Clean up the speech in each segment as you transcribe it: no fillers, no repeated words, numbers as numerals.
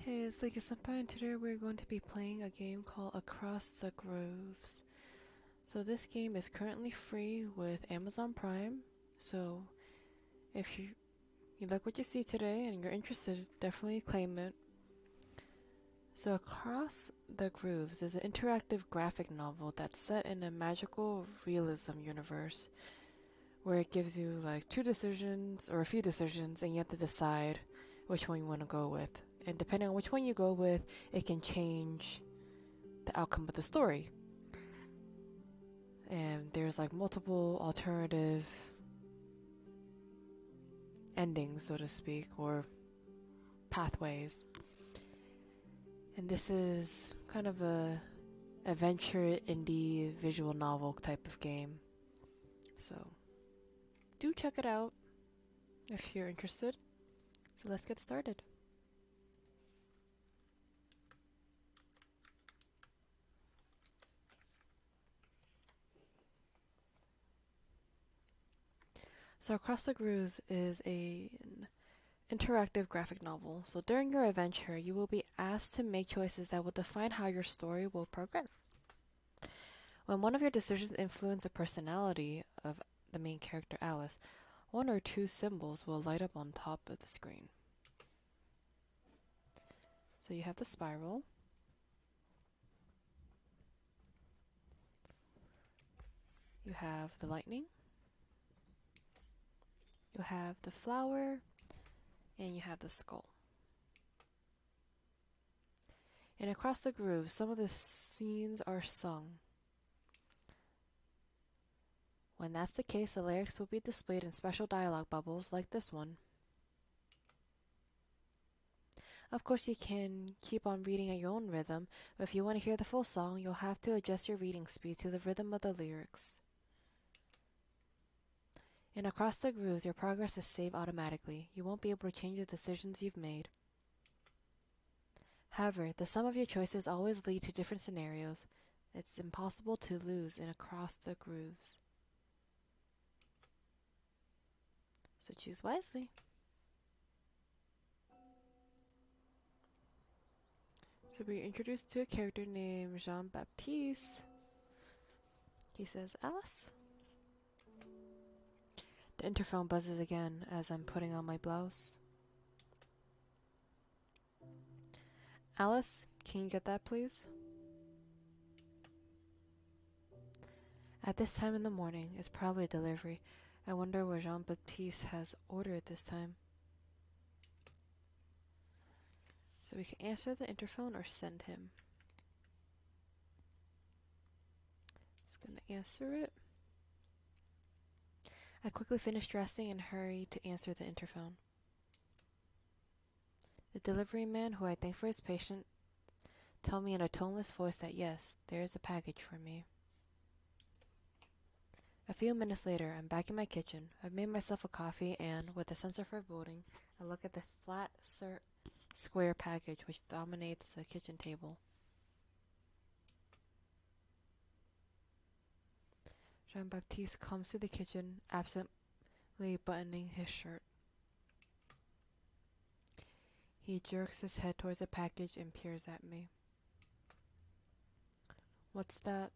Hey, it's Lika Senpai, and today we're going to be playing a game called Across the Grooves. So this game is currently free with Amazon Prime, so if you like what you see today and you're interested, definitely claim it. So Across the Grooves is an interactive graphic novel that's set in a magical realism universe where it gives you like two decisions or a few decisions and you have to decide which one you want to go with. And depending on which one you go with, it can change the outcome of the story. And there's like multiple alternative endings, so to speak, or pathways. And this is kind of a adventure indie visual novel type of game. So do check it out if you're interested. So let's get started. So Across the Grooves is an interactive graphic novel. So during your adventure, you will be asked to make choices that will define how your story will progress. When one of your decisions influence the personality of the main character Alice, one or two symbols will light up on top of the screen. So you have the spiral, you have the lightning, you have the flower, and you have the skull. And across the groove, some of the scenes are sung. When that's the case, the lyrics will be displayed in special dialogue bubbles like this one. Of course, you can keep on reading at your own rhythm, but if you want to hear the full song, you'll have to adjust your reading speed to the rhythm of the lyrics. And across the grooves, your progress is saved automatically. You won't be able to change the decisions you've made. However, the sum of your choices always lead to different scenarios. It's impossible to lose in Across the Grooves. So choose wisely. So we're introduced to a character named Jean Baptiste. He says, Alice? The interphone buzzes again as I'm putting on my blouse. Alice, can you get that please? At this time in the morning, it's probably a delivery. I wonder what Jean Baptiste has ordered this time. So we can answer the interphone or send him. Just gonna answer it. I quickly finish dressing and hurry to answer the interphone. The delivery man, who I thank for his patience, tells me in a toneless voice that yes, there is a package for me. A few minutes later, I'm back in my kitchen. I've made myself a coffee and, with a sense of foreboding, I look at the flat, square package which dominates the kitchen table. Jean-Baptiste comes to the kitchen, absently buttoning his shirt. He jerks his head towards the package and peers at me. What's that?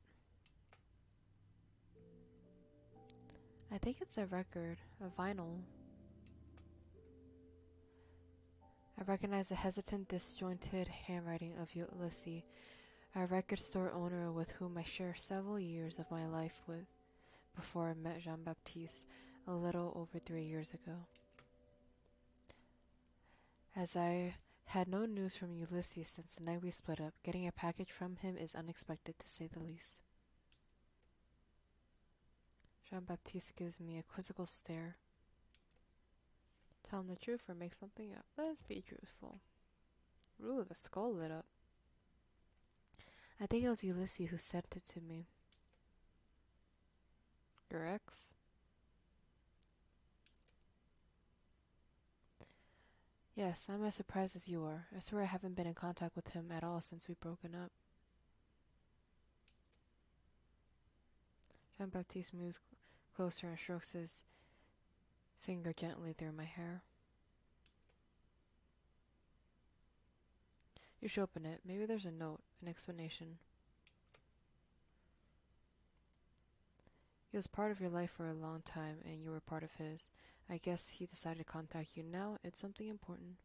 I think it's a record, a vinyl. I recognize the hesitant, disjointed handwriting of Ulysses, a record store owner with whom I share several years of my life with before I met Jean-Baptiste a little over 3 years ago. As I had no news from Ulysses since the night we split up, getting a package from him is unexpected to say the least. Jean-Baptiste gives me a quizzical stare. Tell him the truth or make something up. Let's be truthful. Ooh, the skull lit up. I think it was Ulysses who sent it to me. Your ex? Yes, I'm as surprised as you are. I swear I haven't been in contact with him at all since we've broken up. Jean-Baptiste moves closer and strokes his finger gently through my hair. You should open it. Maybe there's a note, an explanation. He was part of your life for a long time, and you were part of his. I guess he decided to contact you now. It's something important.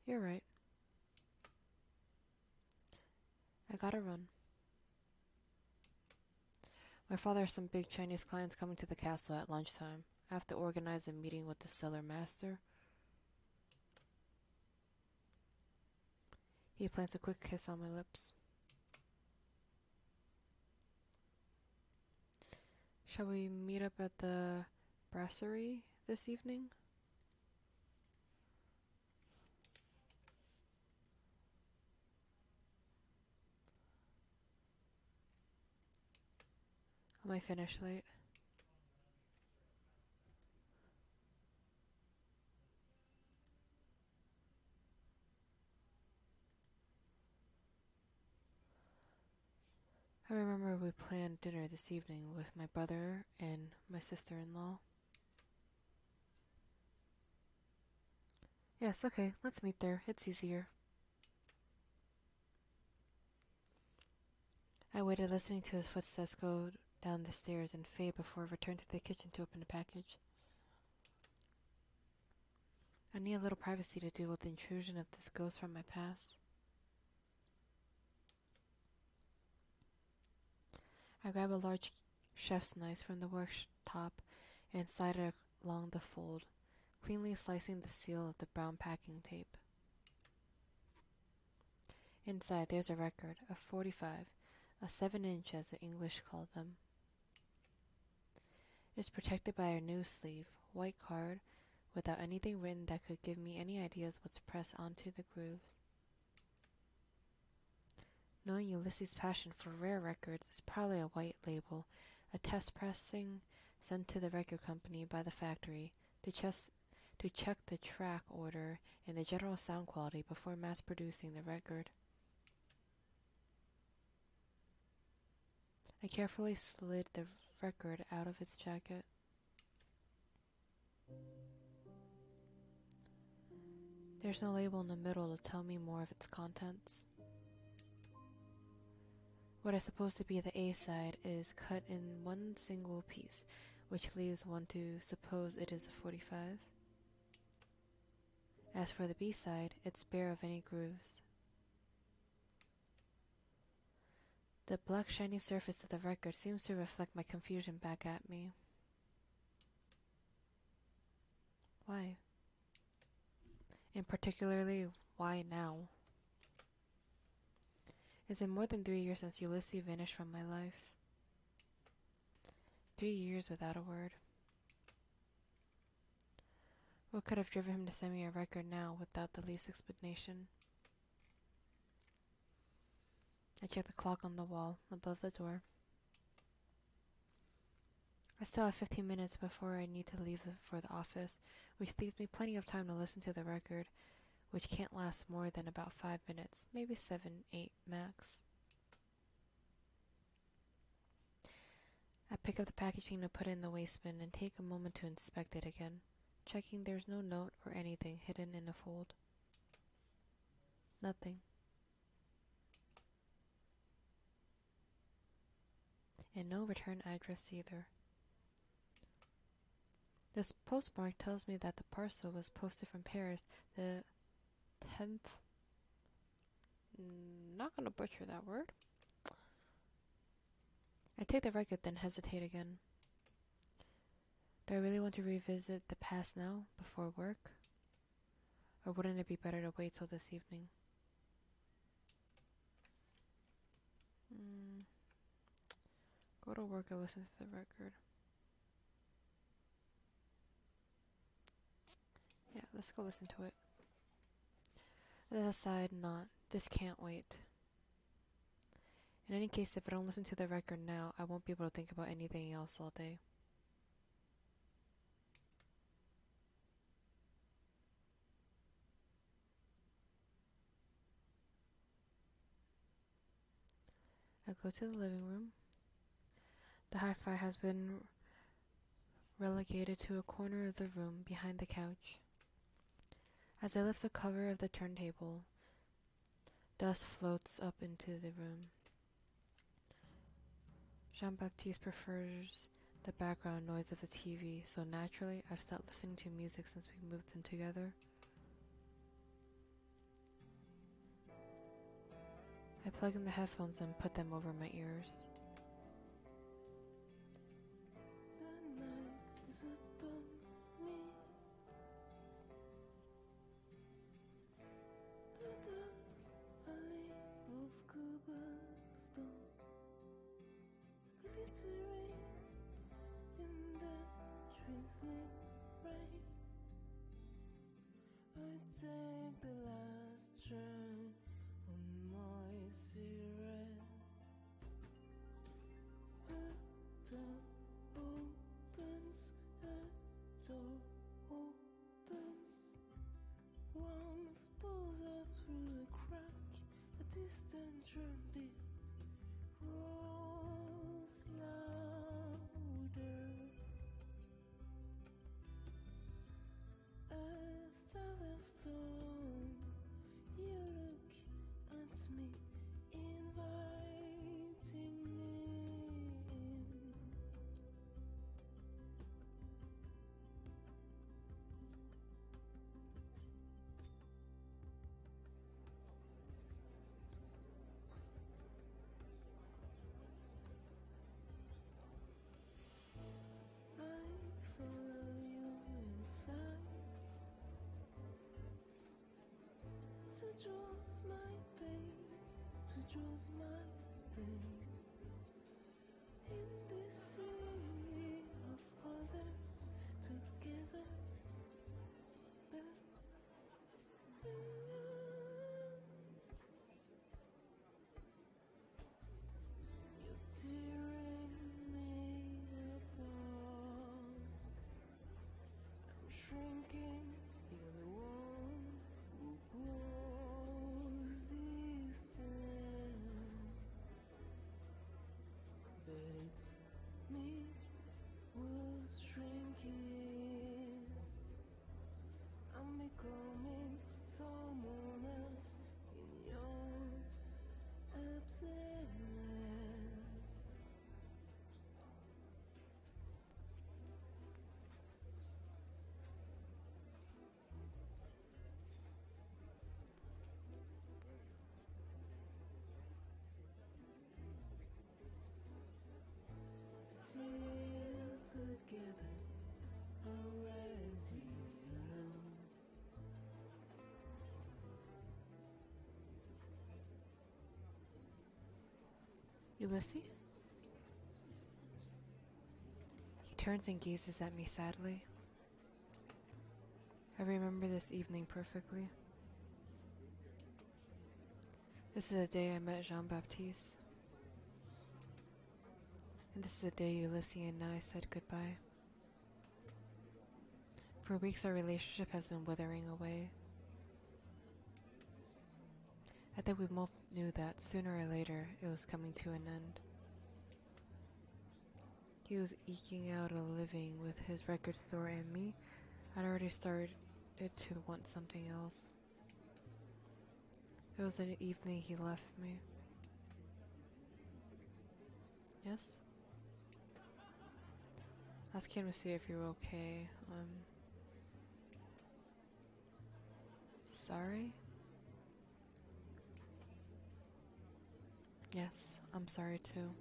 You're right. I gotta run. My father has some big Chinese clients coming to the castle at lunchtime. I have to organize a meeting with the cellar master. He plants a quick kiss on my lips. Shall we meet up at the brasserie this evening? I might finish late. I remember we planned dinner this evening with my brother and my sister-in-law. Yes, okay, let's meet there. It's easier. I waited, listening to his footsteps go down the stairs and fade before I returned to the kitchen to open the package. I need a little privacy to deal with the intrusion of this ghost from my past. I grab a large chef's knife from the worktop and slide it along the fold, cleanly slicing the seal of the brown packing tape. Inside, there's a record, a 45, a 7-inch as the English call them. It's protected by a new sleeve, white card, without anything written that could give me any ideas what's pressed onto the grooves. Knowing Ulysses' passion for rare records, it's probably a white label, a test pressing sent to the record company by the factory to check the track order and the general sound quality before mass producing the record. I carefully slid the record out of its jacket. There's no label in the middle to tell me more of its contents. What is supposed to be the A side is cut in one single piece, which leaves one to suppose it is a 45. As for the B side, it's bare of any grooves. The black shiny surface of the record seems to reflect my confusion back at me. Why? And particularly, why now? Is it more than 3 years since Ulysses vanished from my life? 3 years without a word. What could have driven him to send me a record now without the least explanation? I check the clock on the wall above the door. I still have 15 minutes before I need to leave for the office, which leaves me plenty of time to listen to the record, which can't last more than about 5 minutes, maybe 7, 8 max. I pick up the packaging to put it in the waste bin and take a moment to inspect it again, checking there's no note or anything hidden in the fold. Nothing. And no return address either. This postmark tells me that the parcel was posted from Paris the 10th. Not gonna butcher that word. I take the record, then hesitate again. Do I really want to revisit the past now, before work? Or wouldn't it be better to wait till this evening? Go to work and listen to the record. Yeah, let's go listen to it. Aside, not. This can't wait. In any case, if I don't listen to the record now, I won't be able to think about anything else all day. I go to the living room. The hi-fi has been relegated to a corner of the room behind the couch. As I lift the cover of the turntable, dust floats up into the room. Jean-Baptiste prefers the background noise of the TV, so naturally I've stopped listening to music since we moved in together. I plug in the headphones and put them over my ears. The night is upon me. The dark alley of cobblestone, glittering in the drizzling rain. I take the last turn on my cigarette. A door opens, a door opens. One pulls out through a crack. A distant drum beat rolls louder. A thunderstorm. You look at me, inviting me in. I follow you inside to draws my pain, to draws my pain. In this sea of others, together, but alone. You're tearing me apart. I'm shrinking. You're the one who grows distant, but it's me who's shrinking. I'm becoming someone else in your absence. Still together, already alone. Ulysses? He turns and gazes at me sadly. I remember this evening perfectly. This is the day I met Jean-Baptiste. And this is the day Ulysses and I said goodbye. For weeks our relationship has been withering away. I think we both knew that sooner or later it was coming to an end. He was eking out a living with his record store, and me, I'd already started to want something else. It was the evening he left me. Yes? I just came to see if you were okay. Sorry? Yes, I'm sorry too.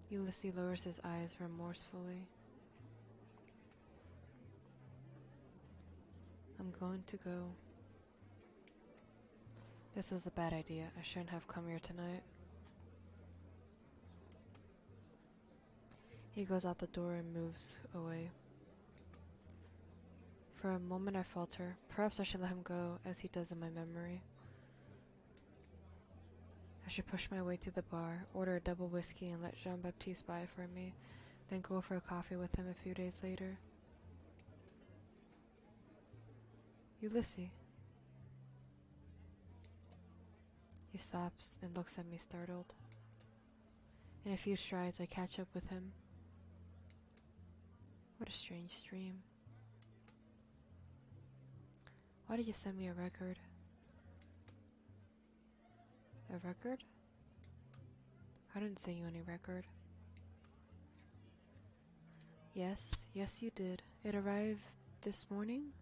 Ulysses lowers his eyes remorsefully. I'm going to go. This was a bad idea. I shouldn't have come here tonight. He goes out the door and moves away. For a moment I falter. Perhaps I should let him go, as he does in my memory. I should push my way to the bar, order a double whiskey and let Jean-Baptiste buy it for me, then go for a coffee with him a few days later. Ulysses. He stops and looks at me startled. In a few strides, I catch up with him. What a strange dream. Why did you send me a record? A record? I didn't send you any record. Yes, you did. It arrived this morning?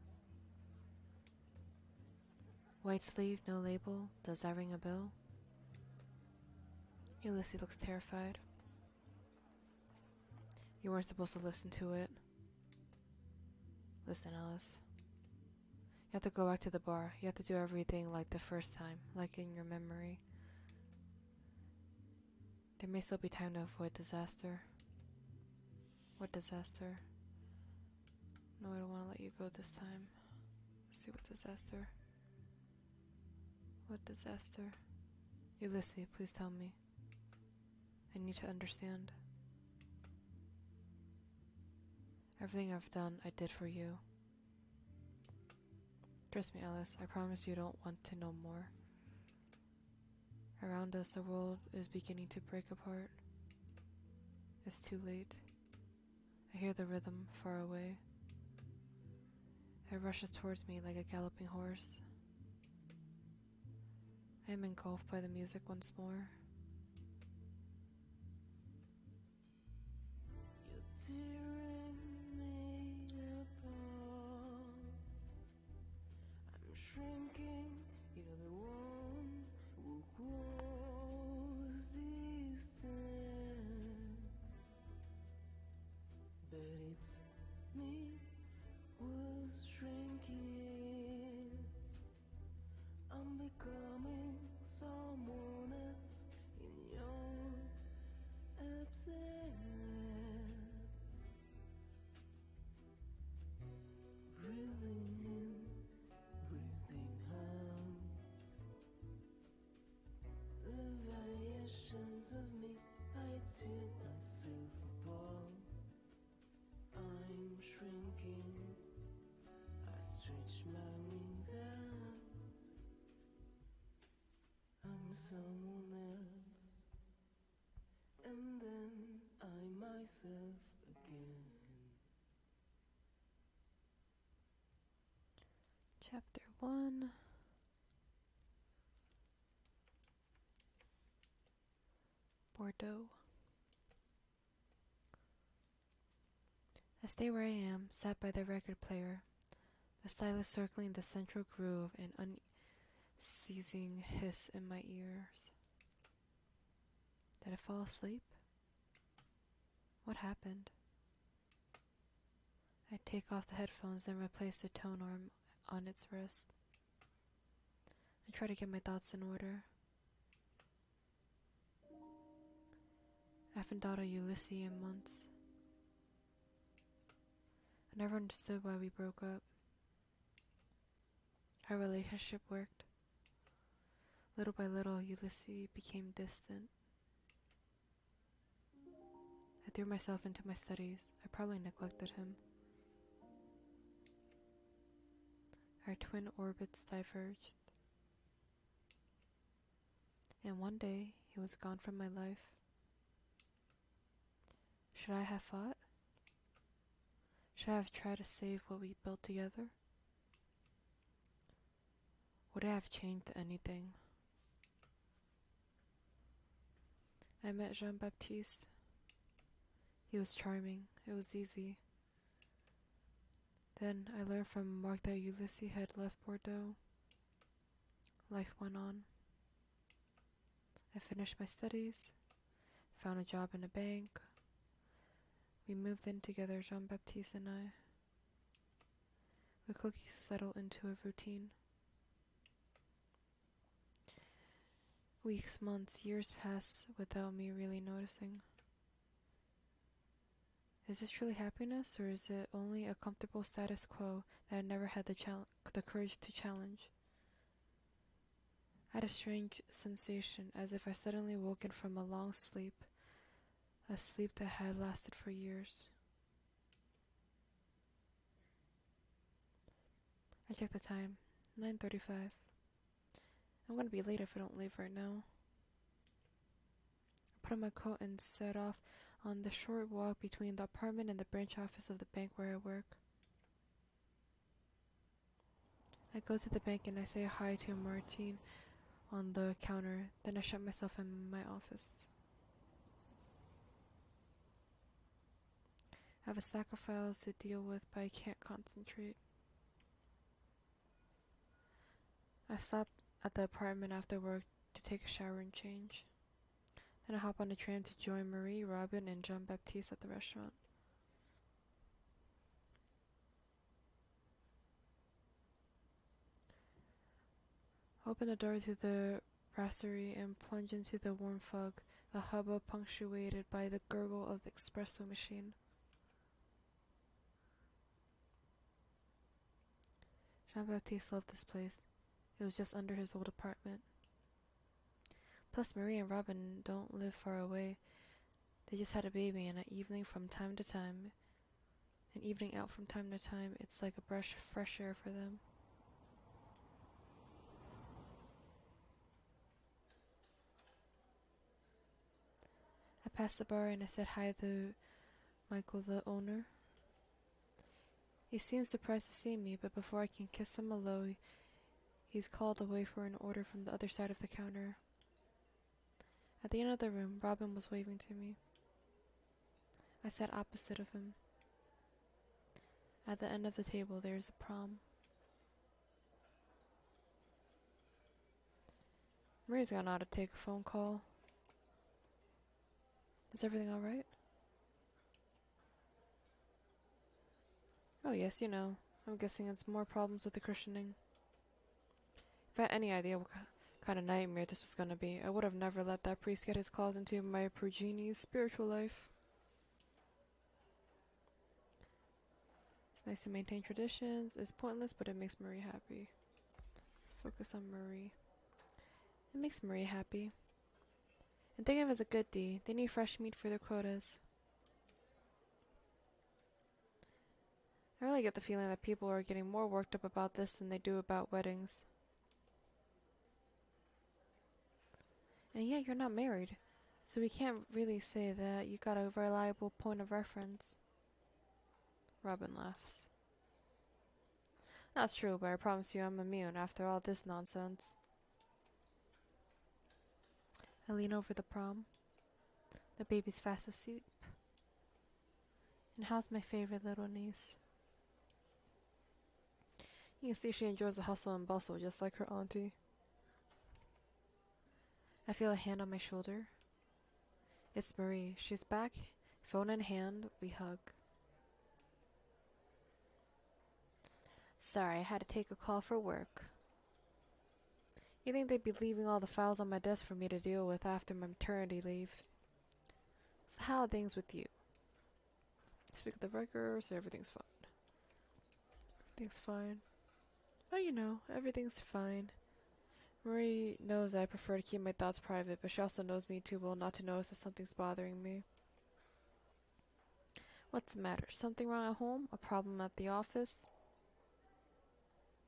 White sleeve, no label. Does that ring a bell? Ulysses looks terrified. You weren't supposed to listen to it. Listen, Alice. You have to go back to the bar. You have to do everything like the first time, like in your memory. There may still be time to avoid disaster. What disaster? No, I don't want to let you go this time. Let's see what disaster. What disaster? Ulysses, please tell me. I need to understand. Everything I've done, I did for you. Trust me, Alice, I promise you don't want to know more. Around us, the world is beginning to break apart. It's too late. I hear the rhythm far away. It rushes towards me like a galloping horse. I am engulfed by the music once more. You're tearing me apart. I'm shrinking. You're the one who grows distant. But it's me who's shrinking. I'm becoming someone else in your absence. Breathing in, breathing out. The variations of me, I tear myself apart. I'm shrinking, I stretch my wings out. I'm someone else, and then I myself again. Chapter 1. Bordeaux. I stay where I am, sat by the record player, the stylus circling the central groove and unceasing hiss in my ears. Did I fall asleep? What happened? I take off the headphones and replace the tone arm on its wrist. I try to get my thoughts in order. I haven't thought of Ulysses in months. I never understood why we broke up. Our relationship worked. Little by little, Ulysses became distant. I threw myself into my studies. I probably neglected him. Our twin orbits diverged. And one day, he was gone from my life. Should I have fought? Should I have tried to save what we built together? Would I have changed anything? I met Jean-Baptiste. He was charming. It was easy. Then I learned from Mark that Ulysses had left Bordeaux. Life went on. I finished my studies, found a job in a bank. We moved in together, Jean-Baptiste and I. We quickly settled into a routine. Weeks, months, years pass without me really noticing. Is this truly happiness, or is it only a comfortable status quo that I never had the courage to challenge? I had a strange sensation, as if I suddenly woken from a long sleep, a sleep that had lasted for years. I checked the time, 9:35. I'm gonna be late if I don't leave right now. put on my coat and set off on the short walk between the apartment and the branch office of the bank where I work. I go to the bank and I say hi to Martine on the counter, then I shut myself in my office. I have a stack of files to deal with, but I can't concentrate. I stop at the apartment after work to take a shower and change. Then I hop on the train to join Marie, Robin, and Jean-Baptiste at the restaurant. I open the door to the brasserie and plunge into the warm fog, the hubbub punctuated by the gurgle of the espresso machine. Jean-Baptiste loved this place. It was just under his old apartment. Plus, Marie and Robin don't live far away. They just had a baby and an evening out from time to time. It's like a breath of fresh air for them. I passed the bar and I said hi to Michael, the owner. He seems surprised to see me, but before I can kiss him hello, he's called away for an order from the other side of the counter. At the end of the room, Robin was waving to me. I sat opposite of him. At the end of the table, there is a prom. Marie's gone out to take a phone call. Is everything alright? Oh yes, I'm guessing it's more problems with the christening. If I had any idea what kind of nightmare this was gonna be, I would have never let that priest get his claws into my progeni's spiritual life. It's nice to maintain traditions. It's pointless, but it makes Marie happy. Let's focus on Marie. It makes Marie happy. And think of it as a good deed. They need fresh meat for their quotas. I really get the feeling that people are getting more worked up about this than they do about weddings. And yet you're not married, so we can't really say that you got a reliable point of reference. Robin laughs. That's true, but I promise you I'm immune after all this nonsense. I lean over the prom. The baby's fast asleep. And how's my favorite little niece? You can see she enjoys the hustle and bustle just like her auntie. I feel a hand on my shoulder. It's Marie. She's back. Phone in hand, we hug. Sorry, I had to take a call for work. You think they'd be leaving all the files on my desk for me to deal with after my maternity leave? So how are things with you? Speak of the record, so everything's fine. Everything's fine. Oh, everything's fine. Marie knows I prefer to keep my thoughts private, but she also knows me too well not to notice that something's bothering me. What's the matter? Something wrong at home? A problem at the office?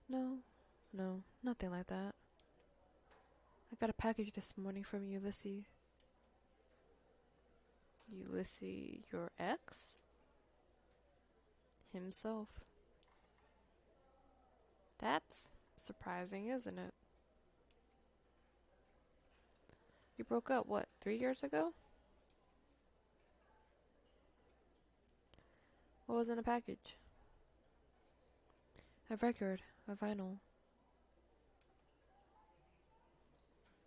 No, nothing like that. I got a package this morning from Ulysses. Ulysses, your ex? Himself. That's surprising, isn't it? You broke up, 3 years ago? What was in the package? A record, a vinyl.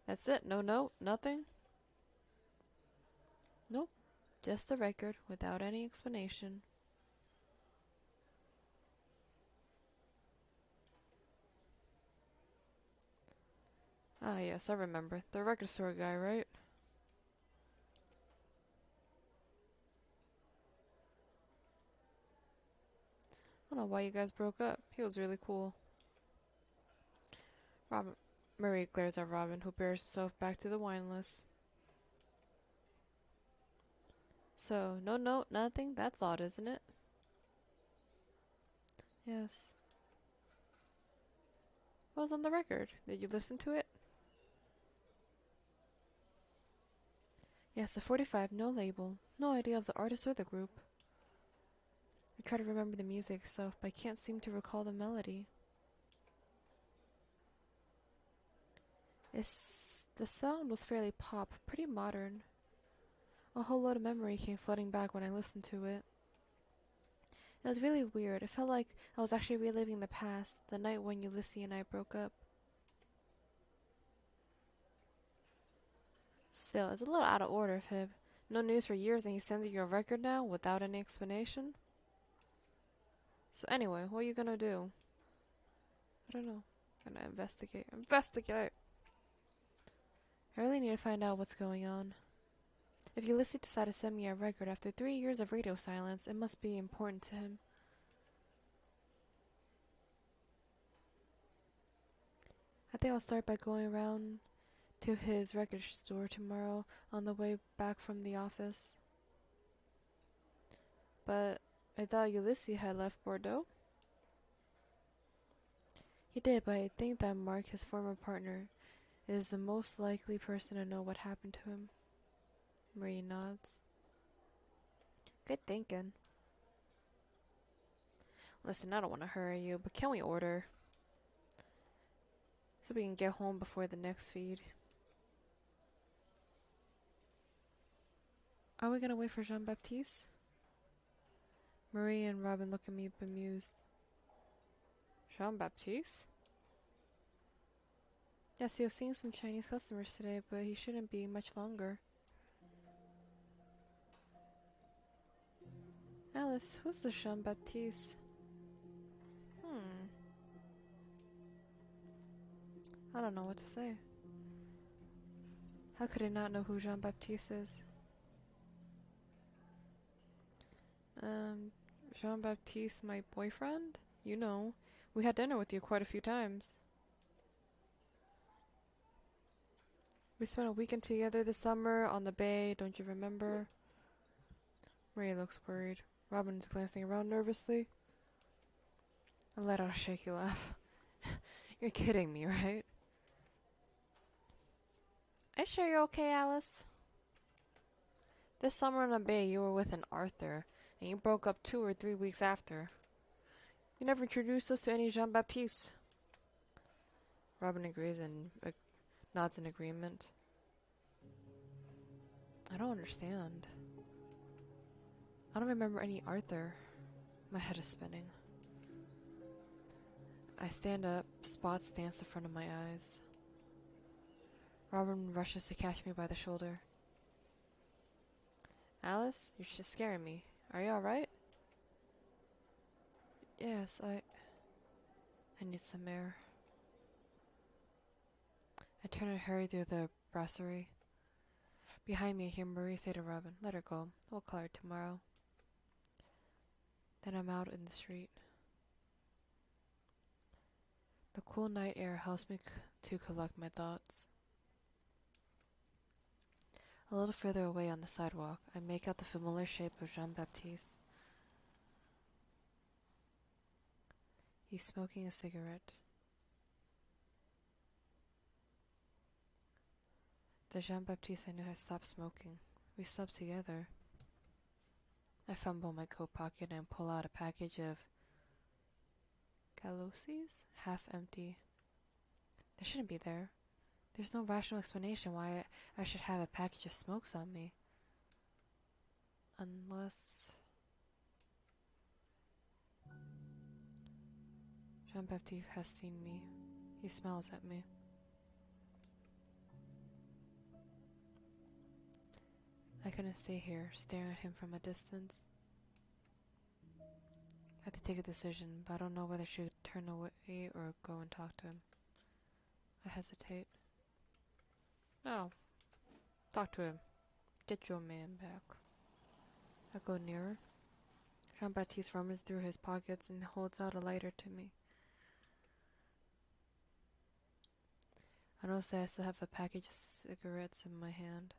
That's it? No note? Nothing? Nope. Just a record without any explanation. Ah, yes, I remember. The record store guy, right? I don't know why you guys broke up. He was really cool. Robin. Marie glares at Robin, who bears himself back to the wine list. So, no note, nothing? That's odd, isn't it? Yes. What was on the record? Did you listen to it? Yes, a 45, no label. No idea of the artist or the group. I try to remember the music itself, but I can't seem to recall the melody. The sound was fairly pop, pretty modern. A whole load of memory came flooding back when I listened to it. It was really weird. It felt like I was actually reliving the past, the night when Ulysses and I broke up. Still, it's a little out of order of him. No news for years and he sends you a record now without any explanation? So anyway, what are you gonna do? I don't know. I'm gonna investigate. Investigate! I really need to find out what's going on. If Ulysses decided to send me a record after 3 years of radio silence, it must be important to him. I think I'll start by going around to his record store tomorrow on the way back from the office. But I thought Ulysses had left Bordeaux? He did, but I think that Mark, his former partner, is the most likely person to know what happened to him. Marie nods. Good thinking. Listen, I don't want to hurry you, but can we order? So we can get home before the next feed. Are we gonna wait for Jean-Baptiste? Marie and Robin look at me bemused. Jean-Baptiste? Yes, he was seeing some Chinese customers today, but he shouldn't be much longer. Alice, who's the Jean-Baptiste? I don't know what to say. How could I not know who Jean-Baptiste is? Jean-Baptiste, my boyfriend? You know, we had dinner with you quite a few times. We spent a weekend together this summer on the bay, don't you remember? Marie looks worried. Robin's glancing around nervously. I let out a shaky laugh. You're kidding me, right? Are you sure you're okay, Alice? This summer on the bay, you were with an Arthur, and you broke up 2 or 3 weeks after. You never introduced us to any Jean-Baptiste. Robin agrees and nods in agreement. I don't understand. I don't remember any Arthur. My head is spinning. I stand up, spots dance in front of my eyes. Robin rushes to catch me by the shoulder. Alice, you're just scaring me. Are you alright? Yes, I need some air. I turn and hurry through the brasserie. Behind me, I hear Marie say to Robin, "Let her go. We'll call her tomorrow." Then I'm out in the street. The cool night air helps me to collect my thoughts. A little further away on the sidewalk, I make out the familiar shape of Jean-Baptiste. He's smoking a cigarette. The Jean-Baptiste I knew had stopped smoking. We slept together. I fumble in my coat pocket and pull out a package of Galosies, half empty. They shouldn't be there. There's no rational explanation why I should have a package of smokes on me. Unless Jean-Baptiste has seen me. He smiles at me. I couldn't stay here, staring at him from a distance. I have to take a decision, but I don't know whether I should turn away or go and talk to him. I hesitate. No. Talk to him. Get your man back. I go nearer. Jean-Baptiste rummages through his pockets and holds out a lighter to me. I notice that I still have a package of cigarettes in my hand.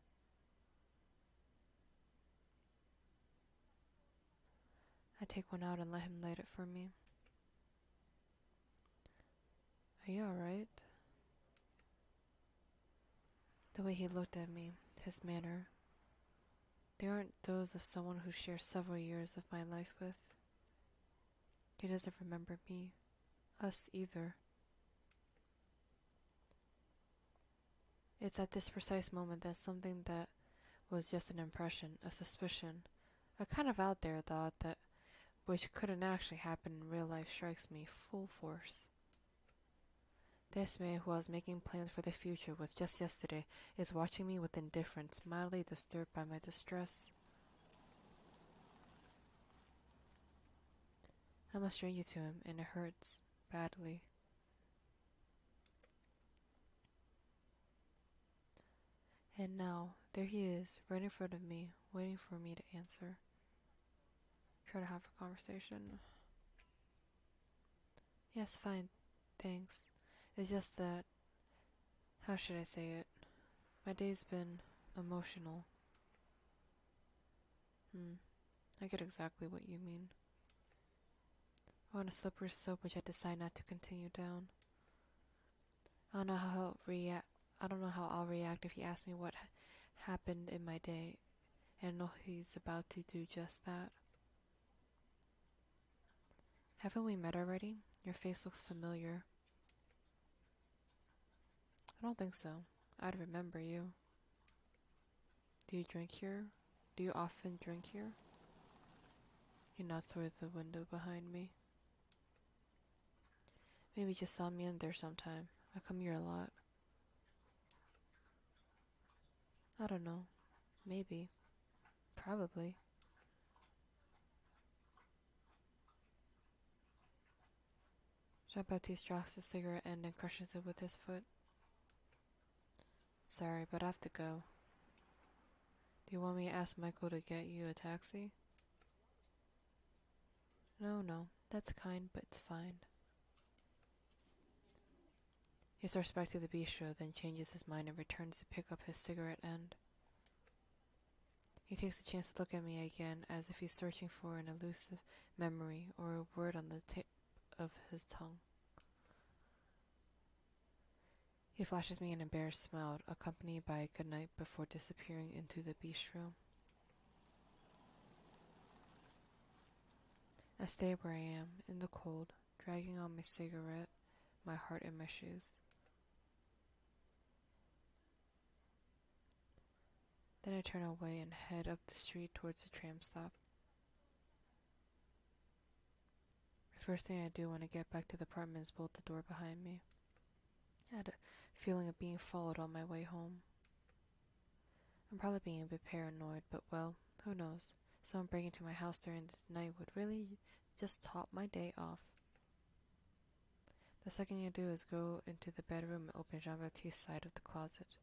I take one out and let him light it for me. Are you alright? The way he looked at me, his manner, They aren't those of someone who shares several years of my life with. He doesn't remember me, us either. It's at this precise moment that something that was just an impression, a suspicion, a kind of out there thought that which couldn't actually happen in real life strikes me full force. This man who I was making plans for the future with just yesterday is watching me with indifference, mildly disturbed by my distress. I'm a stranger to him, and it hurts badly. And now, there he is, right in front of me, waiting for me to answer. Try to have a conversation. Yes, fine, thanks. It's just that, how should I say it? My day's been emotional. I get exactly what you mean. I'm on a slippery slope which I decide not to continue down. I don't know how I'll react if he asks me what happened in my day, and I know he's about to do just that. Haven't we met already? Your face looks familiar. I don't think so. I'd remember you. Do you drink here? Do you often drink here? He nods toward the window behind me. Maybe you just saw me in there sometime. I come here a lot. I don't know. Maybe. Probably. Jean-Baptiste drops the cigarette end and crushes it with his foot. Sorry, but I have to go. Do you want me to ask Michael to get you a taxi? No, that's kind, but it's fine. He starts back to the bistro, then changes his mind and returns to pick up his cigarette end. He takes a chance to look at me again, as if he's searching for an elusive memory or a word on the tip of his tongue. He flashes me an embarrassed smile, accompanied by a good night before disappearing into the bistro. I stay where I am, in the cold, dragging on my cigarette, my heart in my shoes. Then I turn away and head up the street towards the tram stop. The first thing I do when I get back to the apartment is bolt the door behind me. I had a feeling of being followed on my way home. I'm probably being a bit paranoid, but well, who knows? Someone breaking into my house during the night would really just top my day off. The second thing I do is go into the bedroom and open Jean-Baptiste's side of the closet.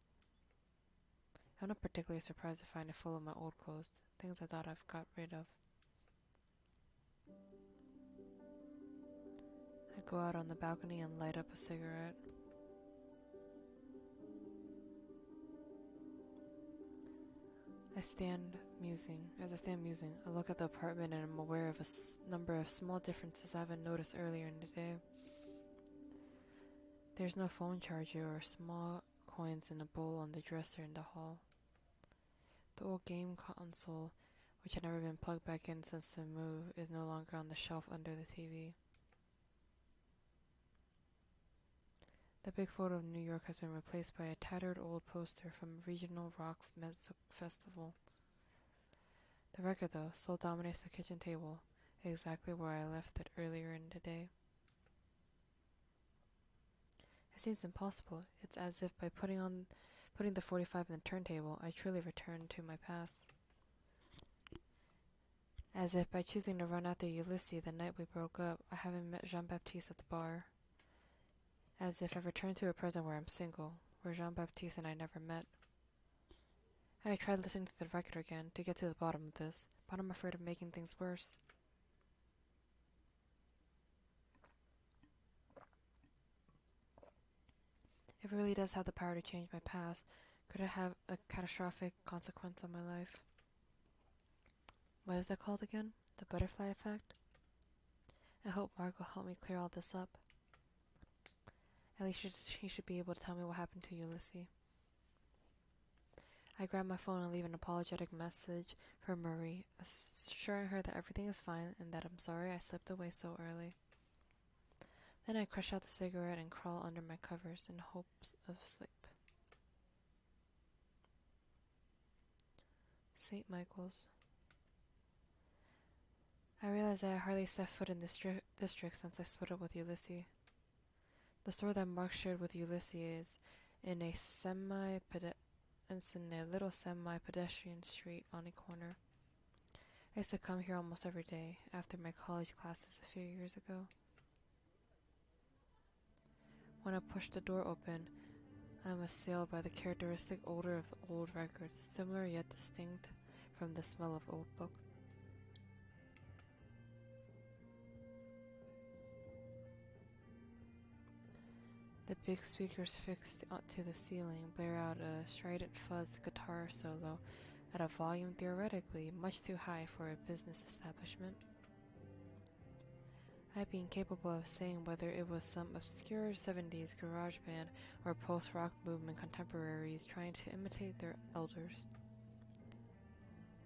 I'm not particularly surprised to find it full of my old clothes, things I thought I've got rid of. I go out on the balcony and light up a cigarette. As I stand musing, I look at the apartment and I'm aware of a number of small differences I haven't noticed earlier in the day. There's no phone charger or small coins in a bowl on the dresser in the hall. The old game console, which had never been plugged back in since the move, is no longer on the shelf under the TV. The big photo of New York has been replaced by a tattered old poster from a regional rock festival. The record, though, still dominates the kitchen table, exactly where I left it earlier in the day. It seems impossible. It's as if by putting the 45 in the turntable, I truly returned to my past. As if by choosing to run after Ulysses the night we broke up, I haven't met Jean-Baptiste at the bar. As if I've returned to a present where I'm single, where Jean-Baptiste and I never met. I tried listening to the record again to get to the bottom of this, but I'm afraid of making things worse. If it really does have the power to change my past, could it have a catastrophic consequence on my life? What is that called again? The butterfly effect? I hope Mark will help me clear all this up. At least he should be able to tell me what happened to Ulysses. I grab my phone and leave an apologetic message for Marie, assuring her that everything is fine and that I'm sorry I slipped away so early. Then I crush out the cigarette and crawl under my covers in hopes of sleep. St. Michael's. I realize that I hardly set foot in this district since I split up with Ulysses. The store that Mark shared with Ulysses is in a little semi-pedestrian street on a corner. I used to come here almost every day after my college classes a few years ago. When I push the door open, I am assailed by the characteristic odor of old records, similar yet distinct from the smell of old books. The big speakers fixed to the ceiling blare out a strident fuzz guitar solo at a volume theoretically much too high for a business establishment. I'd be incapable of saying whether it was some obscure 70s garage band or post-rock movement contemporaries trying to imitate their elders.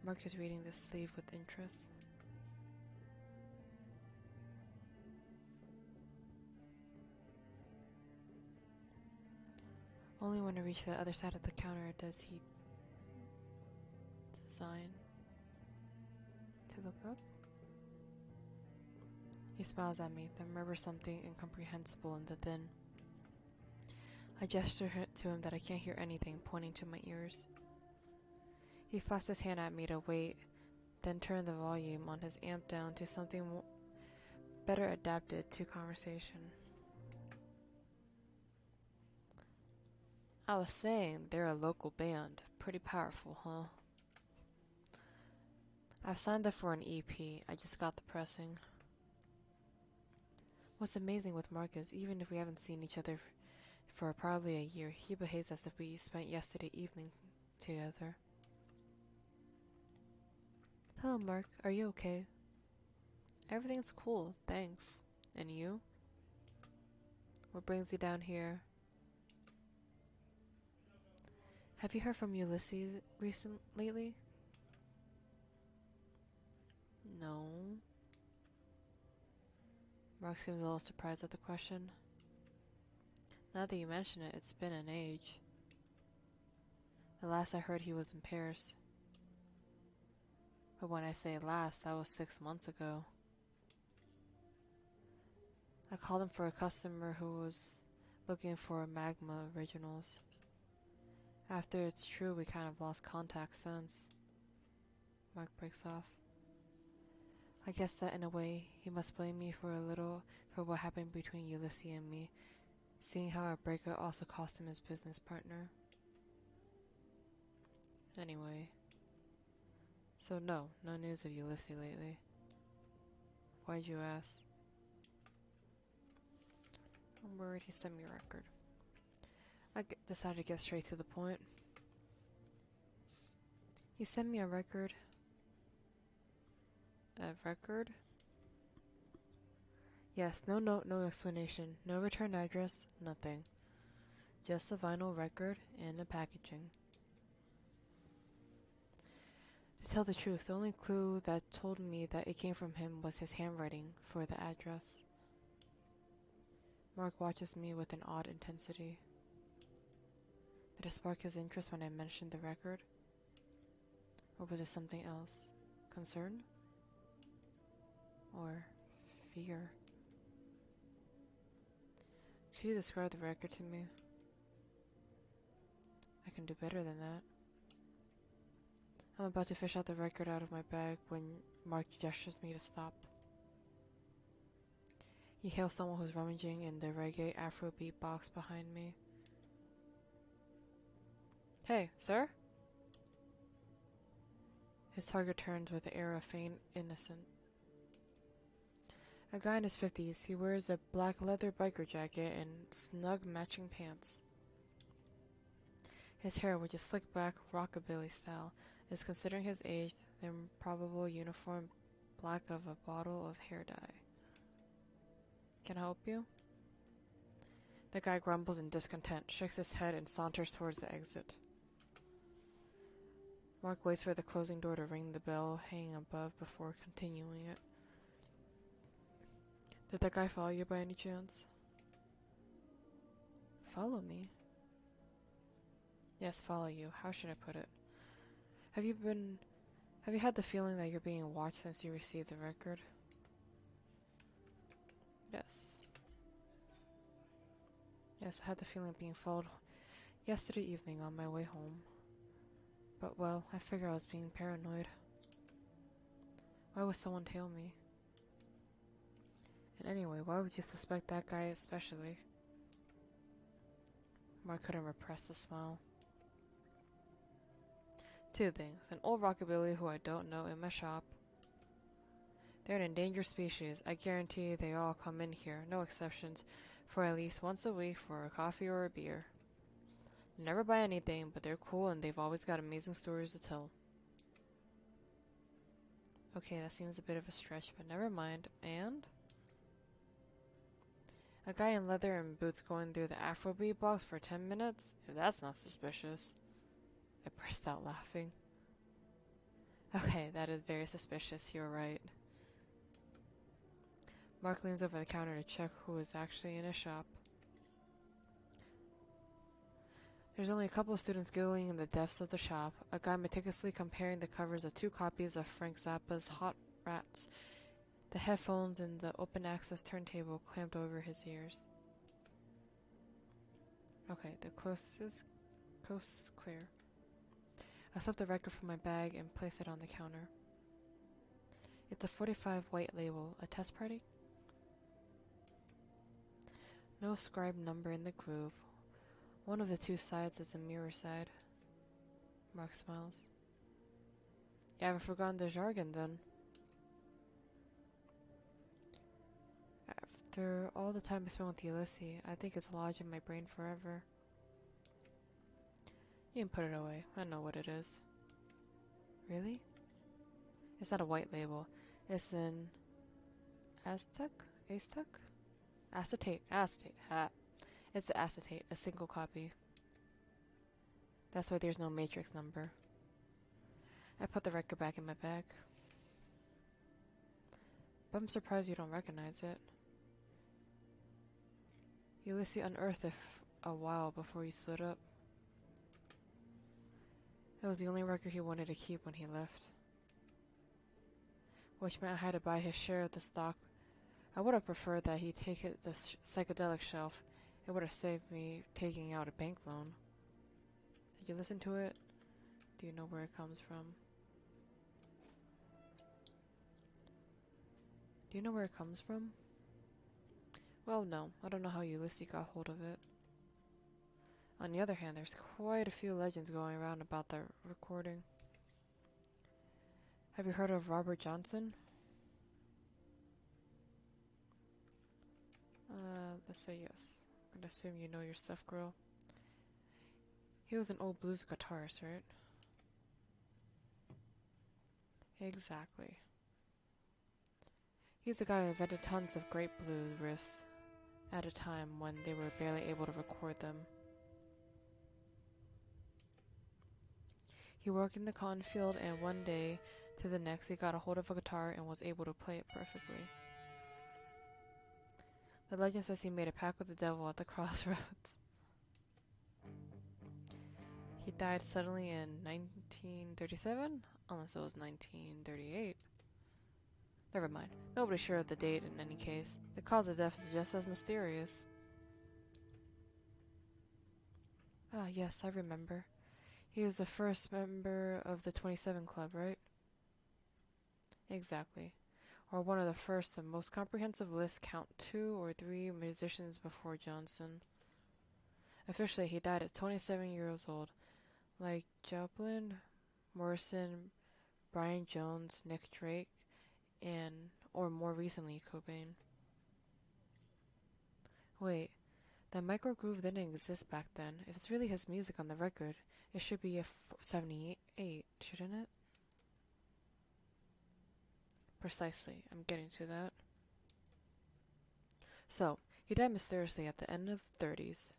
Mark is reading the sleeve with interest. Only when I reach the other side of the counter does he deign to look up. He smiles at me, then murmurs something incomprehensible and then I gesture to him that I can't hear anything, pointing to my ears. He flaps his hand at me to wait, then turn the volume on his amp down to something better adapted to conversation. I was saying, they're a local band. Pretty powerful, huh? I've signed up for an EP. I just got the pressing. What's amazing with Mark is, even if we haven't seen each other for probably a year, he behaves as if we spent yesterday evening together. Hello, Mark. Are you okay? Everything's cool, thanks. And you? What brings you down here? Have you heard from Ulysses lately? No. Mark seems a little surprised at the question. Now that you mention it, it's been an age. The last I heard he was in Paris. But when I say last, that was 6 months ago. I called him for a customer who was looking for Magma originals. After it's true, we kind of lost contact since. Mark breaks off. I guess that in a way, he must blame me for what happened between Ulysses and me, seeing how our breakup also cost him his business partner. Anyway. So no news of Ulysses lately. Why'd you ask? I'm worried he sent me a record. I decided to get straight to the point. He sent me a record. A record? Yes, no note, no explanation, no return address, nothing. Just a vinyl record and the packaging. To tell the truth, the only clue that told me that it came from him was his handwriting for the address. Mark watches me with an odd intensity. Did it spark his interest when I mentioned the record? Or was it something else? Concern? Or fear? Could you describe the record to me? I can do better than that. I'm about to fish out the record out of my bag when Mark gestures me to stop. He hails someone who's rummaging in the reggae Afrobeat box behind me. Hey, sir? His target turns with an air of feigned innocence. A guy in his 50s, he wears a black leather biker jacket and snug matching pants. His hair, which is slicked back rockabilly style, is considering his age the probable uniform black of a bottle of hair dye. Can I help you? The guy grumbles in discontent, shakes his head, and saunters towards the exit. Mark waits for the closing door to ring the bell hanging above before continuing it. Did that guy follow you by any chance? Follow me? Yes, follow you. How should I put it? Have you had the feeling that you're being watched since you received the record? Yes. Yes, I had the feeling of being followed yesterday evening on my way home. But well, I figure I was being paranoid. Why would someone tail me? And anyway, why would you suspect that guy especially? Mark couldn't repress a smile. Two things. An old rockabilly who I don't know in my shop. They're an endangered species. I guarantee they all come in here, no exceptions, for at least once a week for a coffee or a beer. Never buy anything, but they're cool and they've always got amazing stories to tell. Okay, that seems a bit of a stretch, but never mind. And? A guy in leather and boots going through the Afrobeat box for 10 minutes? If that's not suspicious. I burst out laughing. Okay, that is very suspicious, you're right. Mark leans over the counter to check who is actually in his shop. There's only a couple of students giggling in the depths of the shop, a guy meticulously comparing the covers of 2 copies of Frank Zappa's Hot Rats, the headphones and the open-access turntable clamped over his ears. Okay, the coast is clear. I slipped the record from my bag and placed it on the counter. It's a 45 white label. A test party? No scribe number in the groove. One of the 2 sides is the mirror side. Mark smiles. You haven't forgotten the jargon, then. After all the time I spent with Ulysses, I think it's lodged in my brain forever. You can put it away. I know what it is. Really? It's not a white label. It's an Aztec? Acetate. Ha. It's the acetate, a single copy. That's why there's no matrix number. I put the record back in my bag. But I'm surprised you don't recognize it. Ulysses unearthed it a while before he split up. It was the only record he wanted to keep when he left. Which meant I had to buy his share of the stock. I would have preferred that he take it the psychedelic shelf. It would have saved me taking out a bank loan. Did you listen to it? Do you know where it comes from? Do you know where it comes from? Well, no. I don't know how Ulysses got hold of it. On the other hand, there's quite a few legends going around about the recording. Have you heard of Robert Johnson? Let's say yes. I'm gonna assume you know your stuff, girl. He was an old blues guitarist, right? Exactly. He's the guy who invented tons of great blues riffs at a time when they were barely able to record them. He worked in the cotton field, and one day to the next he got a hold of a guitar and was able to play it perfectly. The legend says he made a pact with the devil at the crossroads. He died suddenly in 1937? Unless it was 1938. Never mind. Nobody's sure of the date in any case. The cause of death is just as mysterious. Ah, yes, I remember. He was the first member of the 27 Club, right? Exactly. Or one of the first. The most comprehensive list count 2 or 3 musicians before Johnson. Officially, he died at 27 years old. Like Joplin, Morrison, Brian Jones, Nick Drake, or more recently, Cobain. Wait, that microgroove didn't exist back then. If it's really his music on the record, it should be a 78, shouldn't it? Precisely, I'm getting to that. So, he died mysteriously at the end of the 30s.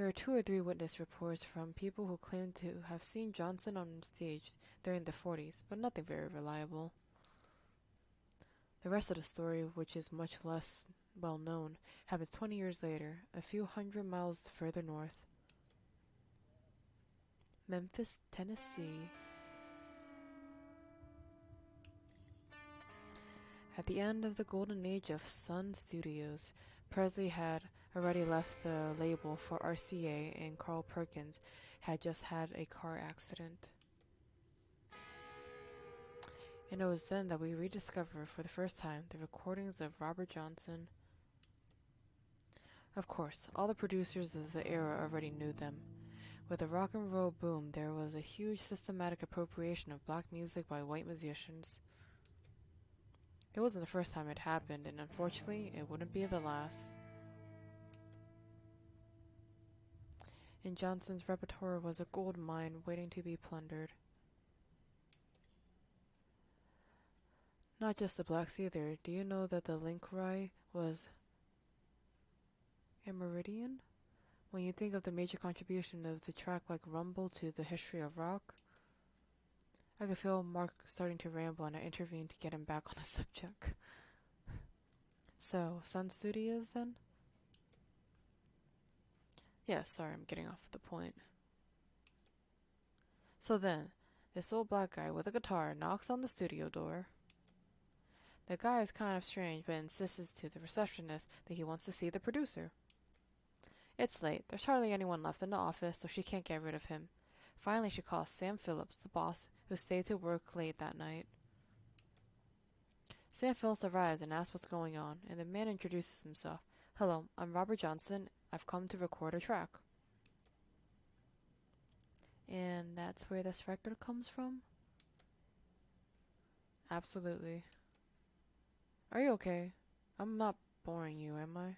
There are 2 or 3 witness reports from people who claim to have seen Johnson on stage during the 40s, but nothing very reliable. The rest of the story, which is much less well known, happens 20 years later, a few hundred miles further north. Memphis, Tennessee. At the end of the golden age of Sun Studios, Presley had already left the label for RCA, and Carl Perkins had just had a car accident. And it was then that we rediscovered for the first time the recordings of Robert Johnson. Of course, all the producers of the era already knew them. With the rock and roll boom, there was a huge systematic appropriation of black music by white musicians. It wasn't the first time it happened, and unfortunately, it wouldn't be the last. And Johnson's repertoire was a gold mine waiting to be plundered. Not just the blacks either. Do you know that the Linkrai was Amerindian? When you think of the major contribution of the track like Rumble to the history of rock, I could feel Mark starting to ramble, and I intervened to get him back on the subject. So, Sun Studios then? Yeah, sorry, I'm getting off the point. So then, this old black guy with a guitar knocks on the studio door. The guy is kind of strange, but insists to the receptionist that he wants to see the producer. It's late. There's hardly anyone left in the office, so she can't get rid of him. Finally, she calls Sam Phillips, the boss, who stayed to work late that night. Sam Phillips arrives and asks what's going on, and the man introduces himself. Hello, I'm Robert Johnson. I've come to record a track. And that's where this record comes from? Absolutely. Are you okay? I'm not boring you, am I?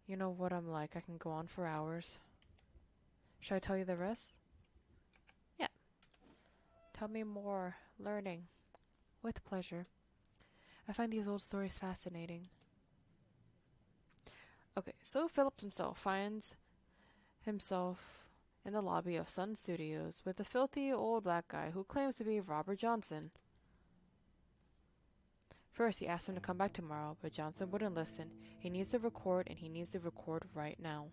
You know what I'm like. I can go on for hours. Should I tell you the rest? Yeah. Tell me more. Learning. With pleasure. I find these old stories fascinating. Okay, so Phillips himself finds himself in the lobby of Sun Studios with a filthy old black guy who claims to be Robert Johnson. First, he asked him to come back tomorrow, but Johnson wouldn't listen. He needs to record, and he needs to record right now.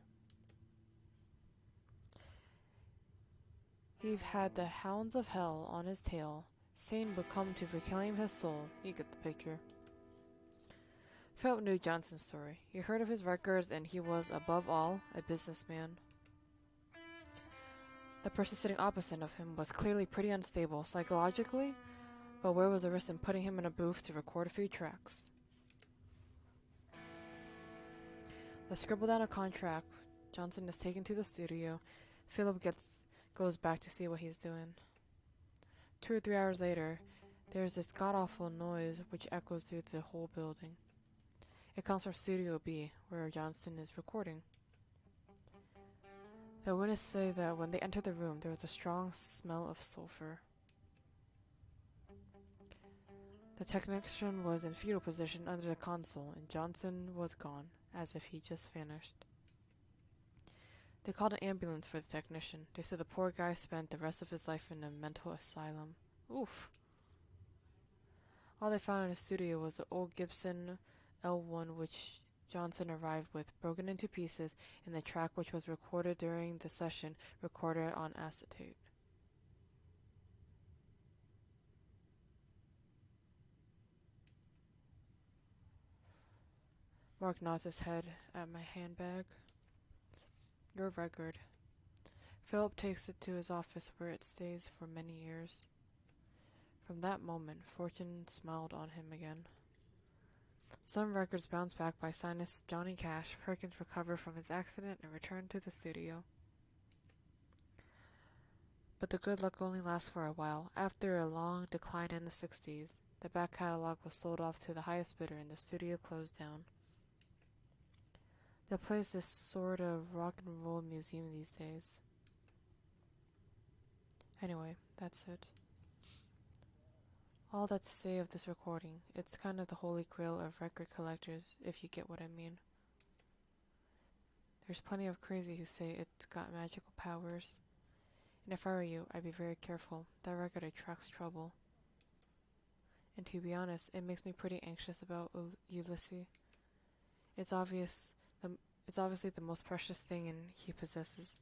He had the hounds of hell on his tail. Satan would come to reclaim his soul. You get the picture. Philip knew Johnson's story. He heard of his records, and he was, above all, a businessman. The person sitting opposite of him was clearly pretty unstable psychologically, but where was the risk in putting him in a booth to record a few tracks? They scribble down a contract. Johnson is taken to the studio. Philip goes back to see what he's doing. 2 or 3 hours later, there's this god-awful noise which echoes through the whole building. It comes from Studio B, where Johnson is recording. The witnesses say that when they entered the room, there was a strong smell of sulfur. The technician was in fetal position under the console, and Johnson was gone, as if he just vanished. They called an ambulance for the technician. They said the poor guy spent the rest of his life in a mental asylum. Oof. All they found in the studio was the old Gibson L1 which Johnson arrived with, broken into pieces, and the track which was recorded during the session, recorded on acetate. Mark nods his head at my handbag. Your record. Philip takes it to his office where it stays for many years. From that moment, fortune smiled on him again. Some records bounced back by sinus Johnny Cash. Perkins recovered from his accident and returned to the studio. But the good luck only lasts for a while. After a long decline in the 60s, the back catalog was sold off to the highest bidder and the studio closed down. The place is sort of rock and roll museum these days. Anyway, that's it. All that to say of this recording, it's kind of the holy grail of record collectors, if you get what I mean. There's plenty of crazy who say it's got magical powers. And if I were you, I'd be very careful. That record attracts trouble. And to be honest, it makes me pretty anxious about Ulysses. It's obvious, it's obviously the most precious thing he possesses.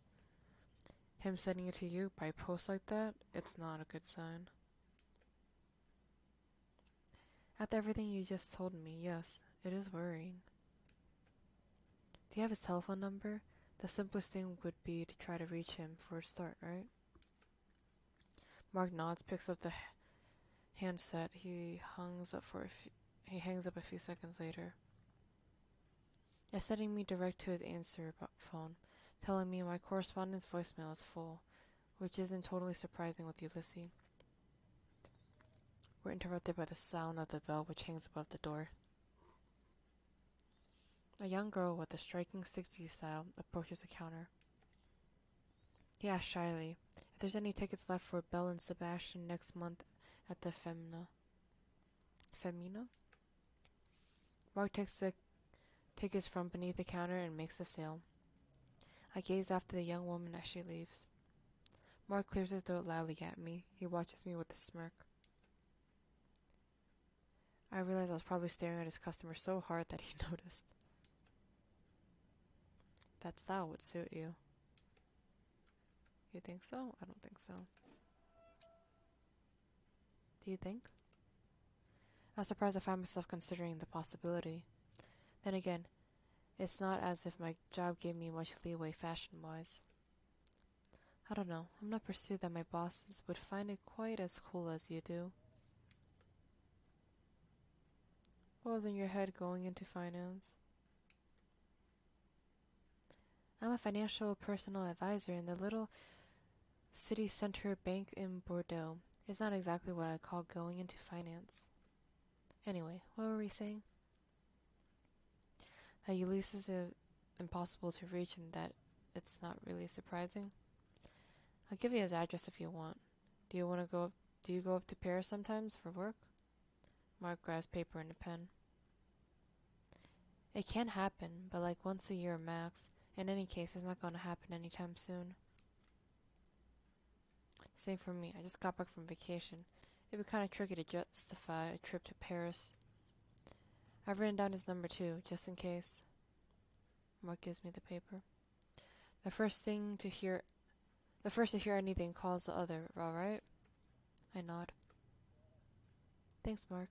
Him sending it to you by post like that, it's not a good sign. After everything you just told me, yes, it is worrying. Do you have his telephone number? The simplest thing would be to try to reach him for a start, right? Mark nods, picks up the handset. He hangs up a few seconds later. It's sending me direct to his answer phone, telling me my correspondence voicemail is full, which isn't totally surprising with Ulysses. We're interrupted by the sound of the bell which hangs above the door. A young girl with a striking 60s style approaches the counter. He asks shyly if there's any tickets left for Belle and Sebastian next month at the Femina. Femina? Mark takes the tickets from beneath the counter and makes the sale. I gaze after the young woman as she leaves. Mark clears his throat loudly at me. He watches me with a smirk. I realize I was probably staring at his customer so hard that he noticed. That style would suit you. You think so? I don't think so. Do you think? I was surprised I found myself considering the possibility. Then again, it's not as if my job gave me much leeway fashion-wise. I don't know. I'm not pursued that my bosses would find it quite as cool as you do. What was in your head going into finance? I'm a financial personal advisor in the little city center bank in Bordeaux. It's not exactly what I call going into finance. Anyway, what were we saying? That Ulysses is impossible to reach and that it's not really surprising. I'll give you his address if you want. Do you go up to Paris sometimes for work? Mark grabs paper and a pen. It can happen, but like once a year max. In any case, it's not going to happen anytime soon. Same for me. I just got back from vacation. It'd be kind of tricky to justify a trip to Paris. I've written down his number too, just in case. Mark gives me the paper. The first to hear anything calls the other, alright? I nod. Thanks, Mark.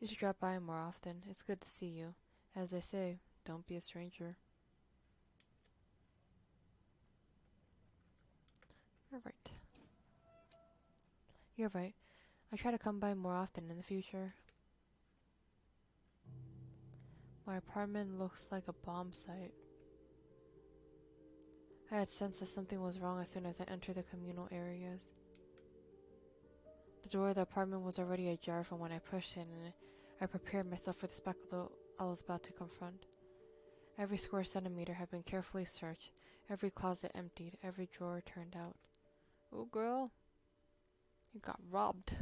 You should drop by more often. It's good to see you. As they say, don't be a stranger. You're right. You're right. I try to come by more often in the future. My apartment looks like a bomb site. I had sensed that something was wrong as soon as I entered the communal areas. The door of the apartment was already ajar from when I pushed it, and I prepared myself for the spectacle I was about to confront. Every square centimeter had been carefully searched, every closet emptied, every drawer turned out. Oh, girl, you got robbed.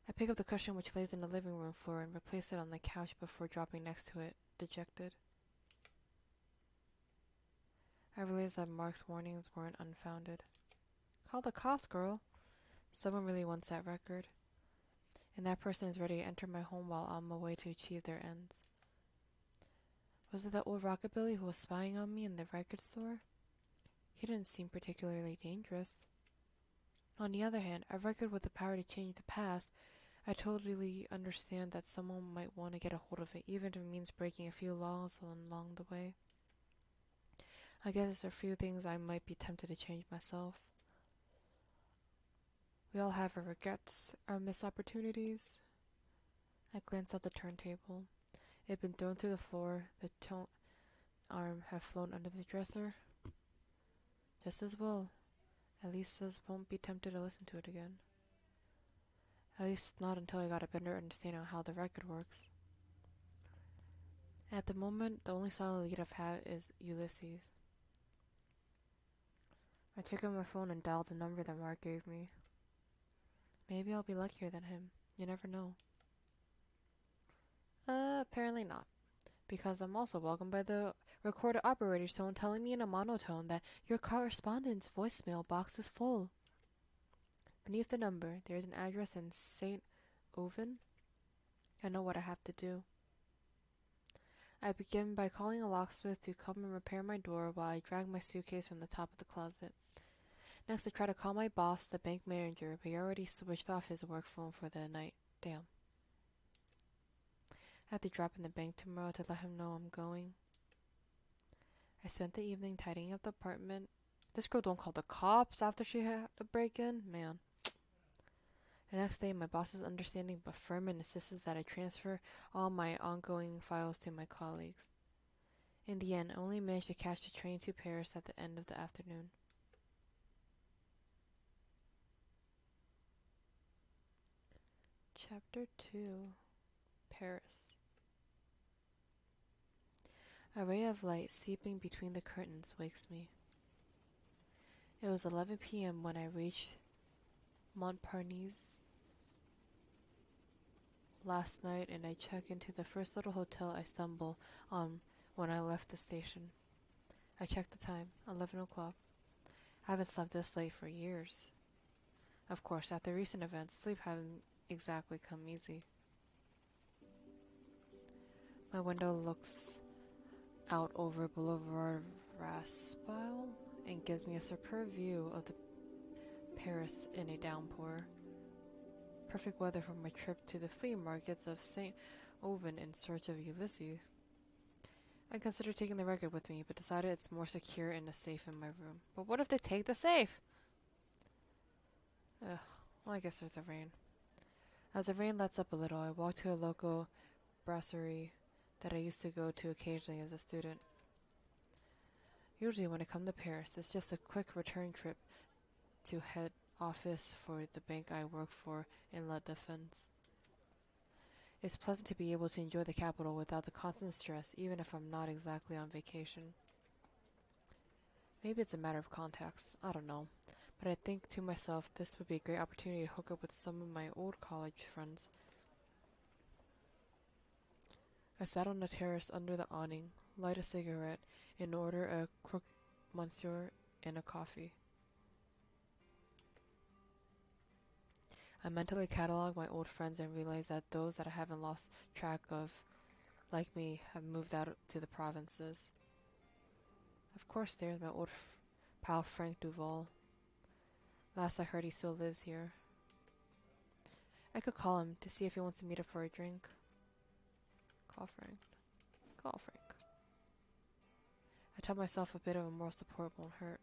I pick up the cushion which lays in the living room floor and replace it on the couch before dropping next to it, dejected. I realized that Mark's warnings weren't unfounded. Call the cops, girl. Someone really wants that record. And that person is ready to enter my home while on my way to achieve their ends. Was it that old rockabilly who was spying on me in the record store? He didn't seem particularly dangerous. On the other hand, a record with the power to change the past, I totally understand that someone might want to get a hold of it, even if it means breaking a few laws along the way. I guess there's a few things I might be tempted to change myself. We all have our regrets, our missed opportunities. I glanced at the turntable. It had been thrown through the floor, the tone arm had flown under the dresser. Just as well. At least I won't be tempted to listen to it again. At least not until I got a better understanding of how the record works. At the moment, the only solid lead I've had is Ulysses. I took out my phone and dialed the number that Mark gave me. Maybe I'll be luckier than him. You never know. Apparently not. because I'm also welcomed by the recorder operator's tone telling me in a monotone that your correspondence voicemail box is full. Beneath the number, there is an address in St. Oven. I know what I have to do. I begin by calling a locksmith to come and repair my door while I drag my suitcase from the top of the closet. Next, I try to call my boss, the bank manager, but he already switched off his work phone for the night. Damn. I have to drop in the bank tomorrow to let him know I'm going. I spent the evening tidying up the apartment. This girl don't call the cops after she had a break-in? Man. The next day, my boss is understanding but firm and insists that I transfer all my ongoing files to my colleagues. In the end, I only managed to catch the train to Paris at the end of the afternoon. Chapter 2. Paris. A ray of light seeping between the curtains wakes me. It was 11 p.m. when I reached Montparnasse last night, and I check into the first little hotel I stumble on when I left the station. I checked the time, 11 o'clock. I haven't slept this late for years. Of course, after recent events, sleep hasn't exactly come easy. My window looks out over Boulevard Raspail and gives me a superb view of the Paris in a downpour. Perfect weather for my trip to the flea markets of St. Oven in search of Ulysses. I considered taking the record with me, but decided it's more secure in a safe in my room. But what if they take the safe? Ugh, well, I guess there's the rain. As the rain lets up a little, I walk to a local brasserie that I used to go to occasionally as a student. Usually when I come to Paris, it's just a quick return trip to head office for the bank I work for in La Défense. It's pleasant to be able to enjoy the capital without the constant stress, even if I'm not exactly on vacation. Maybe it's a matter of contacts, I don't know. But I think to myself this would be a great opportunity to hook up with some of my old college friends. I sat on the terrace under the awning, light a cigarette, and order a croque monsieur and a coffee. I mentally catalog my old friends and realize that those that I haven't lost track of, like me, have moved out to the provinces. Of course, there's my old pal Frank Duval. Last I heard, he still lives here. I could call him to see if he wants to meet up for a drink. Call Frank. Call Frank. I tell myself a bit of a moral support won't hurt.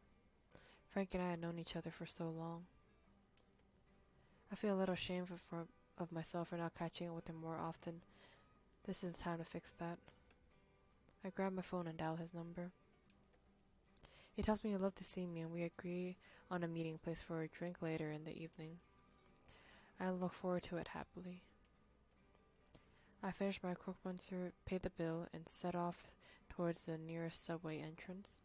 Frank and I had known each other for so long. I feel a little ashamed of myself for not catching up with him more often. This is the time to fix that. I grab my phone and dial his number. He tells me he'd love to see me, and we agree on a meeting place for a drink later in the evening. I look forward to it happily. I finish my croque monsieur, pay the bill, and set off towards the nearest subway entrance.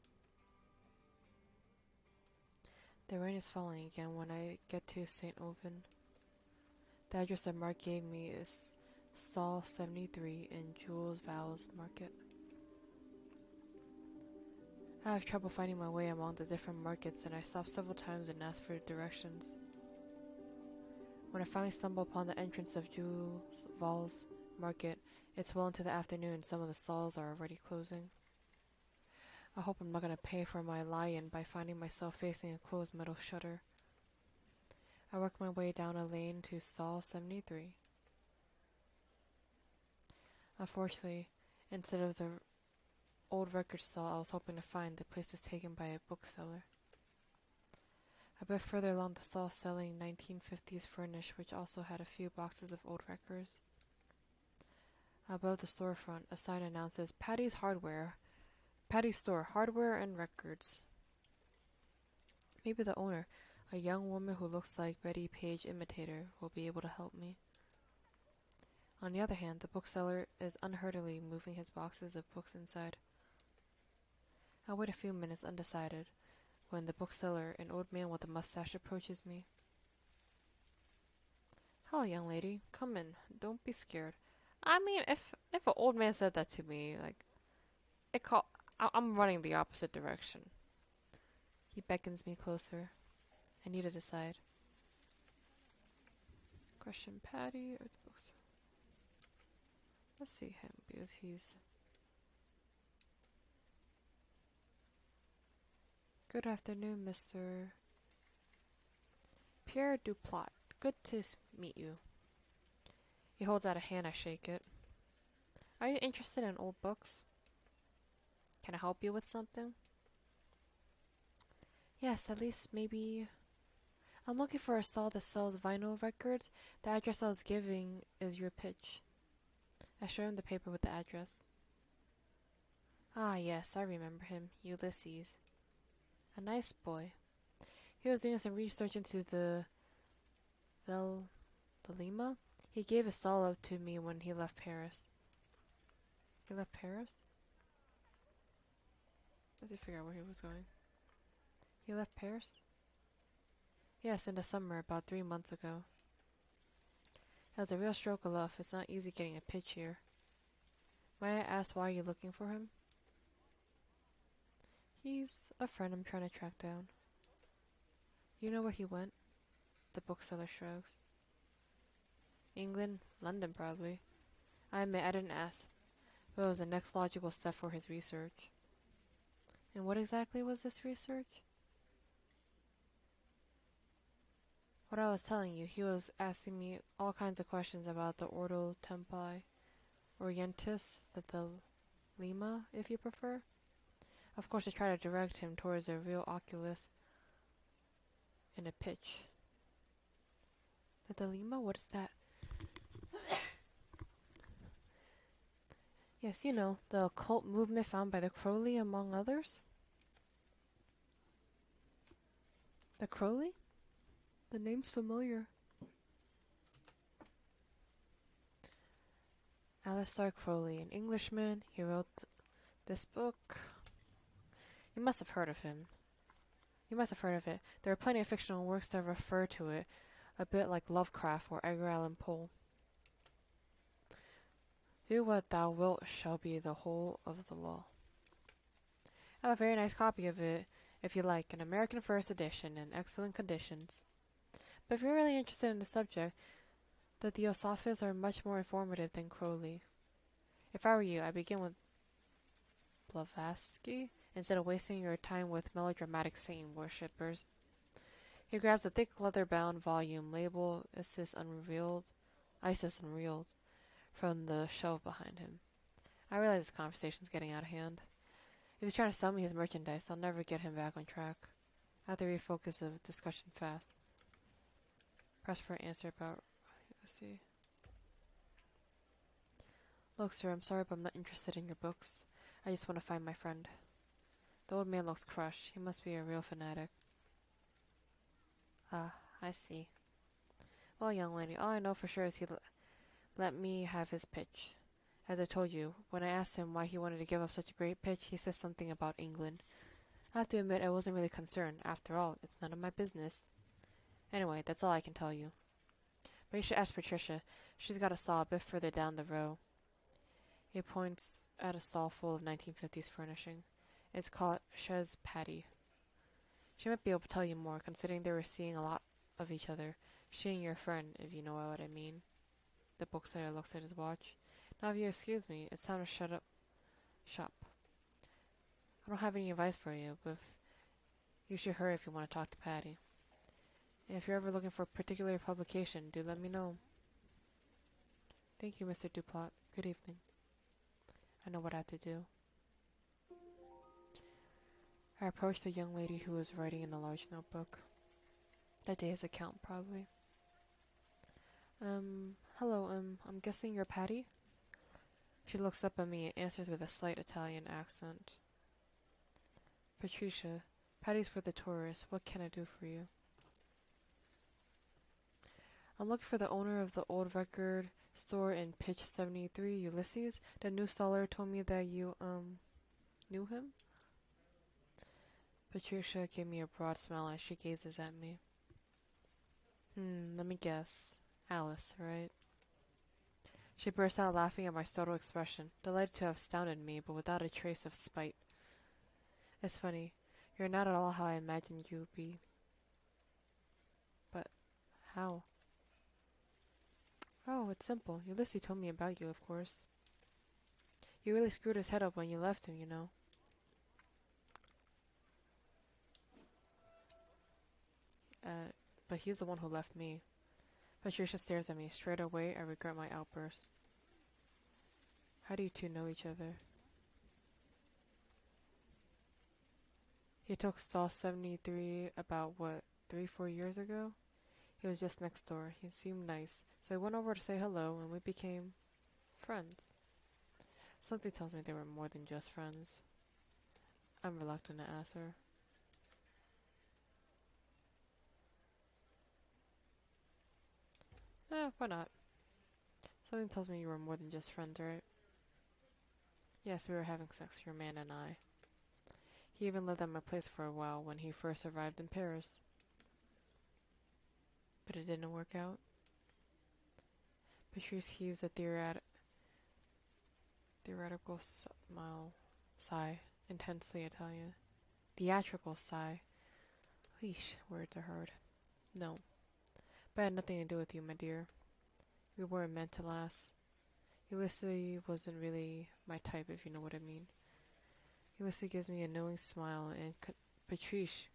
The rain is falling again when I get to St. Oven. The address that Mark gave me is stall 73 in Jules Val's Market. I have trouble finding my way among the different markets, and I stop several times and ask for directions. When I finally stumble upon the entrance of Jules Val's Market, it's well into the afternoon and some of the stalls are already closing. I hope I'm not going to pay for my lie-in by finding myself facing a closed metal shutter. I work my way down a lane to stall 73. Unfortunately, instead of the old record stall I was hoping to find, the place is taken by a bookseller. A bit further along, the stall selling 1950s furnish, which also had a few boxes of old records. Above the storefront, a sign announces Patty's Store, Hardware and Records. Maybe the owner, a young woman who looks like Betty Page imitator, will be able to help me. On the other hand, the bookseller is unhurriedly moving his boxes of books inside. I wait a few minutes undecided when the bookseller, an old man with a mustache, approaches me. "Hello, young lady. Come in. Don't be scared. I mean, if an old man said that to me, like I'm running the opposite direction. He beckons me closer. I need to decide. Question Patty or the books? Let's see him because he's. Good afternoon, Mr. Pierre Duplot. Good to meet you. He holds out a hand, I shake it. Are you interested in old books? Can I help you with something? Yes, at least maybe. I'm looking for a stall that sells vinyl records. The address I was giving is your pitch. I show him the paper with the address. Ah, yes, I remember him. Ulysses. A nice boy. He was doing some research into the Lima. He gave a stall up to me when he left Paris. He left Paris? Let's see, figure out where he was going. He left Paris? Yes, in the summer, about 3 months ago. It was a real stroke of luck. It's not easy getting a pitch here. May I ask why you're looking for him? He's a friend I'm trying to track down. You know where he went? The bookseller shrugs. England? London, probably. I admit I didn't ask, but it was the next logical step for his research. And what exactly was this research? What I was telling you, he was asking me all kinds of questions about the Ordo Templi Orientis, the Lima, if you prefer. Of course, I tried to direct him towards a real oculus in a pitch. The Lima? What is that? Yes, you know, the occult movement found by the Crowley, among others. The Crowley? The name's familiar. Aleister Crowley, an Englishman. He wrote this book. You must have heard of him. You must have heard of it. There are plenty of fictional works that refer to it, a bit like Lovecraft or Edgar Allan Poe. Do what thou wilt shall be the whole of the law. I have a very nice copy of it, if you like, an American first edition in excellent conditions. But if you're really interested in the subject, the Theosophists are much more informative than Crowley. If I were you, I'd begin with Blavatsky instead of wasting your time with melodramatic Satan worshippers. He grabs a thick leather-bound volume labeled Isis Unrevealed, from the shelf behind him. I realize this conversation's getting out of hand. If he's trying to sell me his merchandise, I'll never get him back on track. I have to refocus the discussion fast. Press for an answer about... Let's see. Look, sir, I'm sorry, but I'm not interested in your books. I just want to find my friend. The old man looks crushed. He must be a real fanatic. Ah, I see. Well, young lady, all I know for sure is he let me have his pitch. As I told you, when I asked him why he wanted to give up such a great pitch, he said something about England. I have to admit I wasn't really concerned. After all, it's none of my business. Anyway, that's all I can tell you. But you should ask Patricia. She's got a stall a bit further down the row. He points at a stall full of 1950s furnishing. It's called Chez Patty. She might be able to tell you more, considering they were seeing a lot of each other. She and your friend, if you know what I mean. The bookseller looks at his watch. Now, if you excuse me, it's time to shut up shop. I don't have any advice for you, but you should hurry if you want to talk to Patty. And if you're ever looking for a particular publication, do let me know. Thank you, Mr. Duplot. Good evening. I know what I have to do. I approached the young lady who was writing in a large notebook. That day's account, probably. Hello, I'm guessing you're Patty? She looks up at me and answers with a slight Italian accent. Patricia, Patty's for the tourists. What can I do for you? I'm looking for the owner of the old record store in Pitch 73, Ulysses. The new staller told me that you, knew him? Patricia gave me a broad smile as she gazes at me. Let me guess. Alice, right? She burst out laughing at my startled expression, delighted to have astounded me, but without a trace of spite. It's funny. You're not at all how I imagined you'd be. But how? Oh, it's simple. Ulysses told me about you, of course. You really screwed his head up when you left him, you know. But he's the one who left me. Patricia stares at me. Straight away, I regret my outburst. How do you two know each other? He took stall 73 about, what, 3-4 years ago? He was just next door. He seemed nice, so I went over to say hello, and we became friends. Something tells me they were more than just friends. I'm reluctant to ask her. Why not? Something tells me you were more than just friends, right? Yes, we were having sex, your man and I. He even lived at my place for a while when he first arrived in Paris. But it didn't work out. Patrice heaves a theoretical sigh, intensely Italian. Theatrical sigh. Leash, words are hard. No, but it had nothing to do with you, my dear. We weren't meant to last. Ulysses wasn't really my type, if you know what I mean. Ulysses gives me a knowing smile and Patrice,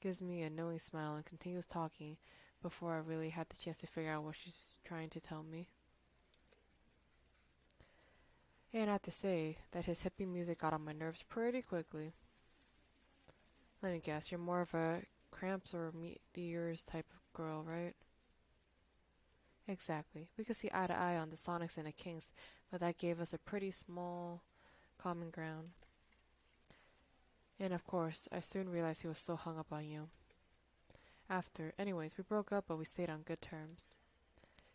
gives me a knowing smile and continues talking before I really had the chance to figure out what she's trying to tell me. And I have to say that his hippie music got on my nerves pretty quickly. Let me guess, you're more of a Cramps or Meteors type of girl, right? Exactly. We could see eye to eye on the Sonics and the Kings, but that gave us a pretty small common ground. And of course, I soon realized he was still hung up on you. Anyways, we broke up, but we stayed on good terms.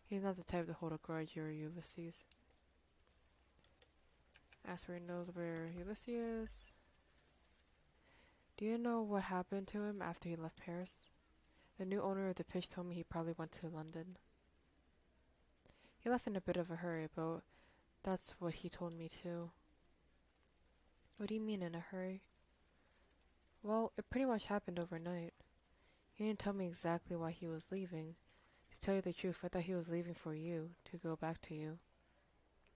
He's not the type to hold a grudge, or Ulysses. Asper knows where Ulysses is. Do you know what happened to him after he left Paris? The new owner of the pitch told me he probably went to London. He left in a bit of a hurry, but that's what he told me too. What do you mean in a hurry? Well, it pretty much happened overnight. He didn't tell me exactly why he was leaving. To tell you the truth, I thought he was leaving for you, to go back to you.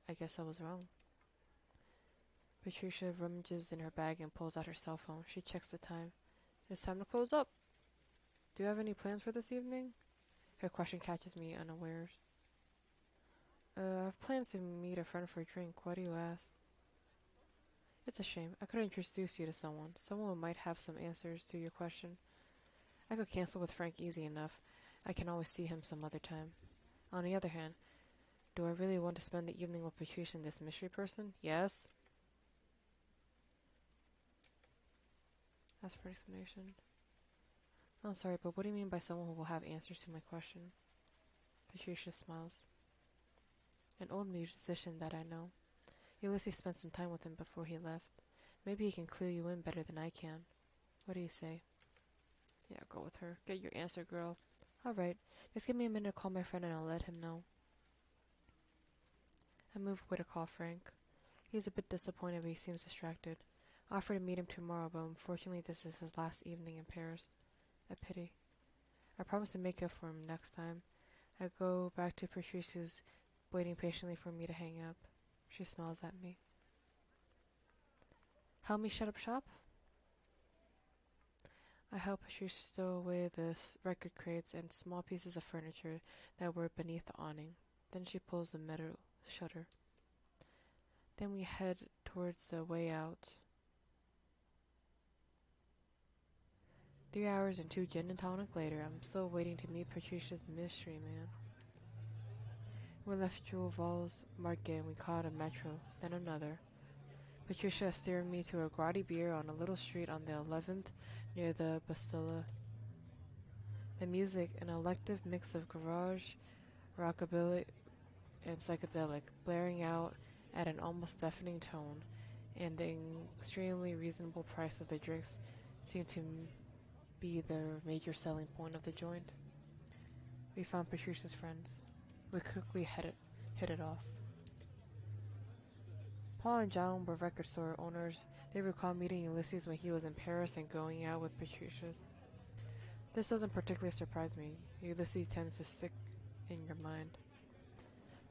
I guess I was wrong. Patricia rummages in her bag and pulls out her cell phone. She checks the time. It's time to close up. Do you have any plans for this evening? Her question catches me unawares. I have plans to meet a friend for a drink. Why do you ask? It's a shame. I could introduce you to someone. Someone who might have some answers to your question. I could cancel with Frank easy enough. I can always see him some other time. On the other hand, do I really want to spend the evening with Patricia and this mystery person? Yes. Ask for an explanation. I'm sorry, but what do you mean by someone who will have answers to my question? Patricia smiles. An old musician that I know. Ulysses spent some time with him before he left. Maybe he can clue you in better than I can. What do you say? Yeah, go with her. Get your answer, girl. Alright, just give me a minute to call my friend and I'll let him know. I move away to call Frank. He's a bit disappointed, but he seems distracted. I offer to meet him tomorrow, but unfortunately this is his last evening in Paris. A pity. I promise to make up for him next time. I go back to Patrice, who's waiting patiently for me to hang up. She smiles at me. Help me shut up shop? I help Patrice stow away the record crates and small pieces of furniture that were beneath the awning. Then she pulls the metal shutter. Then we head towards the way out. 3 hours and 2 gin and tonic later, I'm still waiting to meet Patricia's mystery man. We left Jules Market and we caught a metro, then another. Patricia is steering me to a grotty beer on a little street on the 11th near the Bastille. The music, an elective mix of garage, rockabilly, and psychedelic, blaring out at an almost deafening tone, and the extremely reasonable price of the drinks seemed to be the major selling point of the joint. We found Patricia's friends. We quickly headed hit it off. Paul and John were record store owners. They recall meeting Ulysses when he was in Paris and going out with Patricia's. This doesn't particularly surprise me. Ulysses tends to stick in your mind.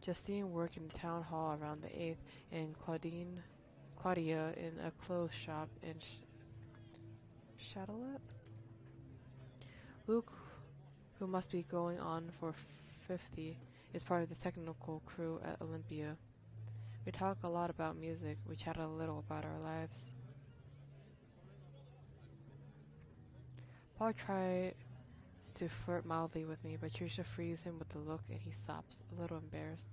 Justine worked in the town hall around the 8th, and Claudia in a clothes shop in Châtelet. Luke, who must be going on for 50, is part of the technical crew at Olympia. We talk a lot about music. We chat a little about our lives. Paul tries to flirt mildly with me, but Patricia frees him with a look and he stops, a little embarrassed.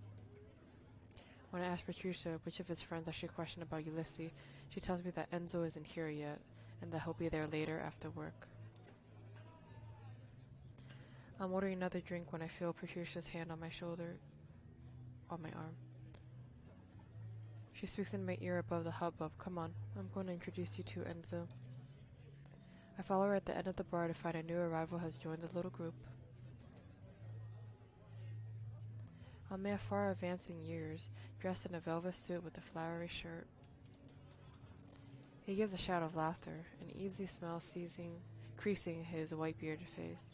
When I ask Patricia which of his friends I should question about Ulysses, she tells me that Enzo isn't here yet and that he'll be there later after work. I'm ordering another drink when I feel Patricia's hand on my arm. She speaks in my ear above the hubbub. Come on, I'm going to introduce you to Enzo. I follow her at the end of the bar to find a new arrival has joined the little group. A man far advanced in years, dressed in a velvet suit with a flowery shirt. He gives a shout of laughter, an easy smile creasing his white-bearded face.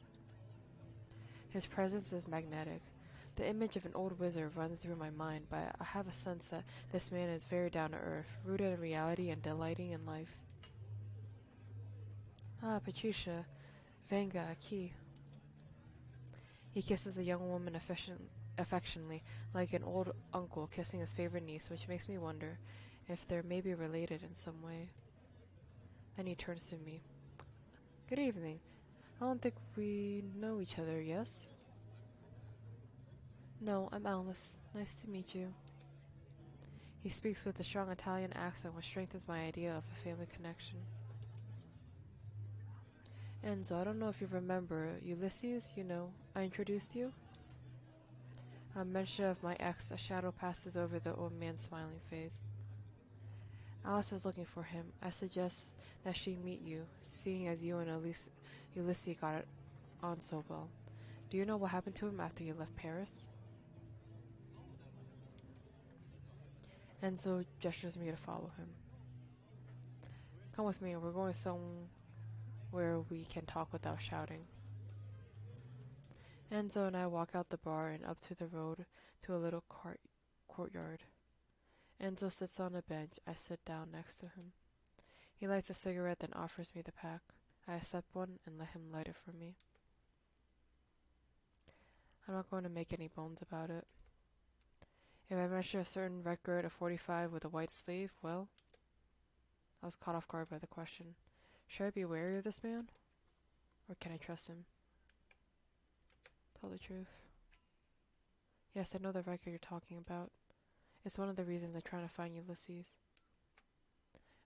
His presence is magnetic. The image of an old wizard runs through my mind, but I have a sense that this man is very down to earth, rooted in reality and delighting in life. Ah, Patricia, venga aquí. He kisses the young woman affectionately, like an old uncle kissing his favorite niece, which makes me wonder if they're maybe related in some way. Then he turns to me. Good evening. I don't think we know each other, yes? No, I'm Alice. Nice to meet you. He speaks with a strong Italian accent which strengthens my idea of a family connection. Enzo, I don't know if you remember Ulysses, I introduced you? A mention of my ex, a shadow passes over the old man's smiling face. Alice is looking for him. I suggest that she meet you, seeing as you and Ulysses got it on so well. Do you know what happened to him after you left Paris? Enzo gestures me to follow him. Come with me, we're going somewhere we can talk without shouting. Enzo and I walk out the bar and up to the road to a little courtyard. Enzo sits on a bench. I sit down next to him. He lights a cigarette, then offers me the pack. I accept one and let him light it for me. I'm not going to make any bones about it. If I mention a certain record, a 45 with a white sleeve, well, I was caught off guard by the question. Should I be wary of this man? Or can I trust him? Tell the truth. Yes, I know the record you're talking about. It's one of the reasons I'm trying to find Ulysses.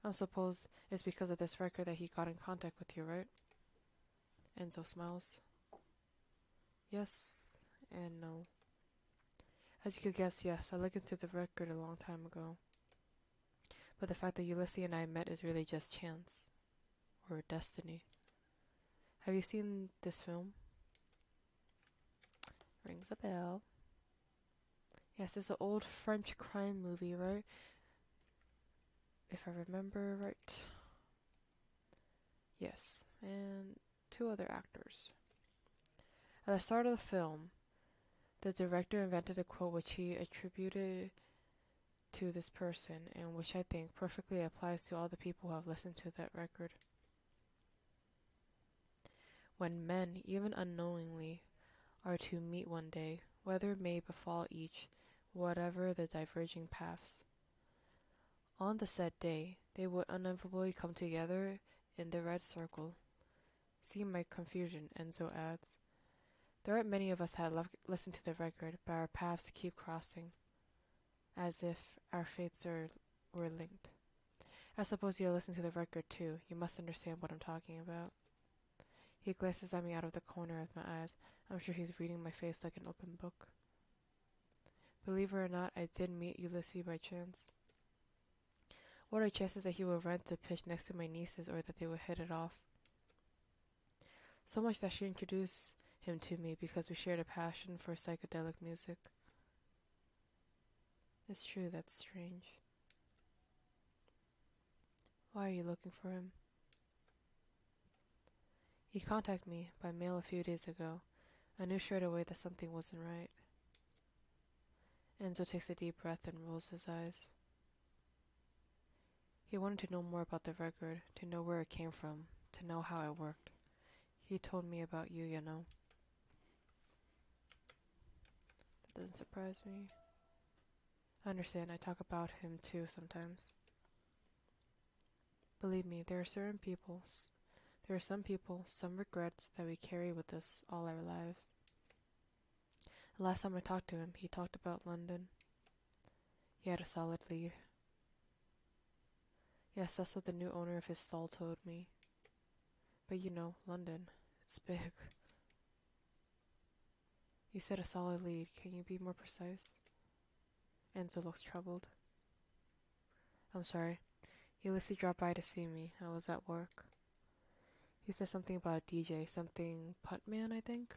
I suppose it's because of this record that he got in contact with you, right? Enzo smiles. Yes and no. As you could guess, yes, I looked into the record a long time ago. But the fact that Ulysses and I met is really just chance. Or destiny. Have you seen this film? Rings a bell. Yes, it's an old French crime movie, right? If I remember right. Yes, and 2 other actors. At the start of the film, the director invented a quote which he attributed to this person, and which I think perfectly applies to all the people who have listened to that record. When men, even unknowingly, are to meet one day, weather may befall each, whatever the diverging paths. On the said day, they would inevitably come together in the red circle. See my confusion, Enzo adds. There aren't many of us that listened to the record, but our paths keep crossing, as if our fates were linked. I suppose you listen to the record too. You must understand what I'm talking about. He glances at me out of the corner of my eyes. I'm sure he's reading my face like an open book. Believe it or not, I did meet Ulysses by chance. What are chances that he would rent the pitch next to my nieces or that they would hit it off? So much that she introduced him to me because we shared a passion for psychedelic music. It's true, that's strange. Why are you looking for him? He contacted me by mail a few days ago. I knew straight away that something wasn't right. Enzo takes a deep breath and rolls his eyes. He wanted to know more about the record, to know where it came from, to know how it worked. He told me about you, you know. That doesn't surprise me. I understand, I talk about him too sometimes. Believe me, there are some people, some regrets that we carry with us all our lives. The last time I talked to him, he talked about London. He had a solid lead. Yes, that's what the new owner of his stall told me. But you know, London, it's big. You said a solid lead. Can you be more precise? Enzo looks troubled. I'm sorry. Ulysses dropped by to see me. I was at work. He said something about a DJ, something Puntman, I think?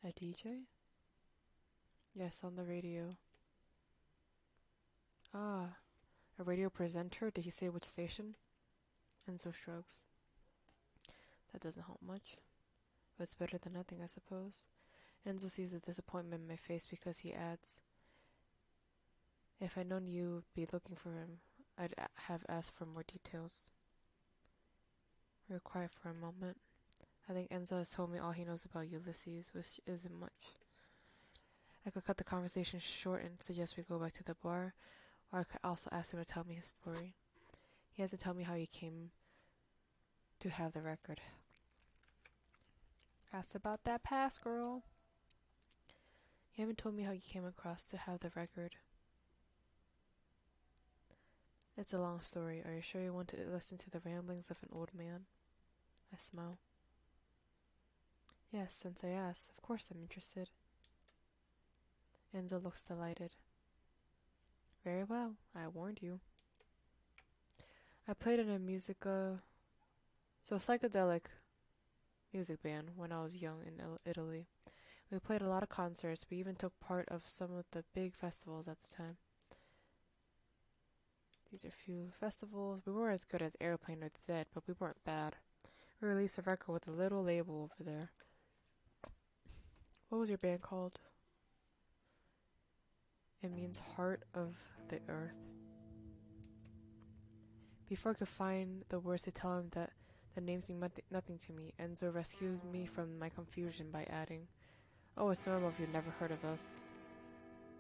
A DJ? Yes, on the radio. Ah, a radio presenter? Did he say which station? Enzo shrugs. That doesn't help much. But it's better than nothing, I suppose. Enzo sees the disappointment in my face because he adds, if I'd known you'd be looking for him, I'd have asked for more details. We're quiet for a moment. I think Enzo has told me all he knows about Ulysses, which isn't much. I could cut the conversation short and suggest we go back to the bar, or I could also ask him to tell me his story. He has to tell me how he came to have the record. Ask about that past, girl. You haven't told me how you came across to have the record. It's a long story. Are you sure you want to listen to the ramblings of an old man? I smile. Yes, since I asked, of course I'm interested. Enzo looks delighted. Very well, I warned you. I played in a psychedelic music band when I was young in Italy. We played a lot of concerts. We even took part of some of the big festivals at the time. These are few festivals. We weren't as good as Airplane or The Dead, but we weren't bad. We released a record with a little label over there. What was your band called? It means Heart of the Earth. Before I could find the words to tell him that the names mean nothing to me, Enzo rescued me from my confusion by adding, oh, it's normal if you've never heard of us.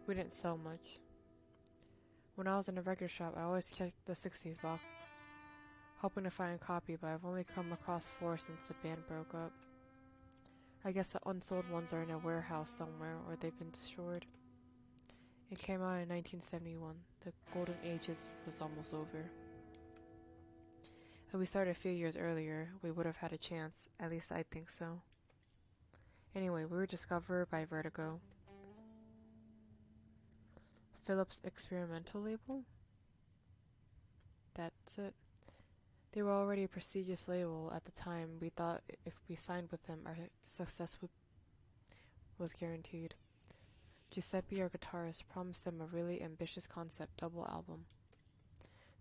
We didn't sell much. When I was in a record shop, I always checked the 60s box, hoping to find a copy, but I've only come across 4 since the band broke up. I guess the unsold ones are in a warehouse somewhere, or they've been destroyed. It came out in 1971. The golden ages was almost over. If we started a few years earlier, we would have had a chance. At least I think so. Anyway, we were discovered by Vertigo. Philips' experimental label? That's it. They were already a prestigious label at the time. We thought if we signed with them, our success was guaranteed. Giuseppe, our guitarist, promised them a really ambitious concept double album.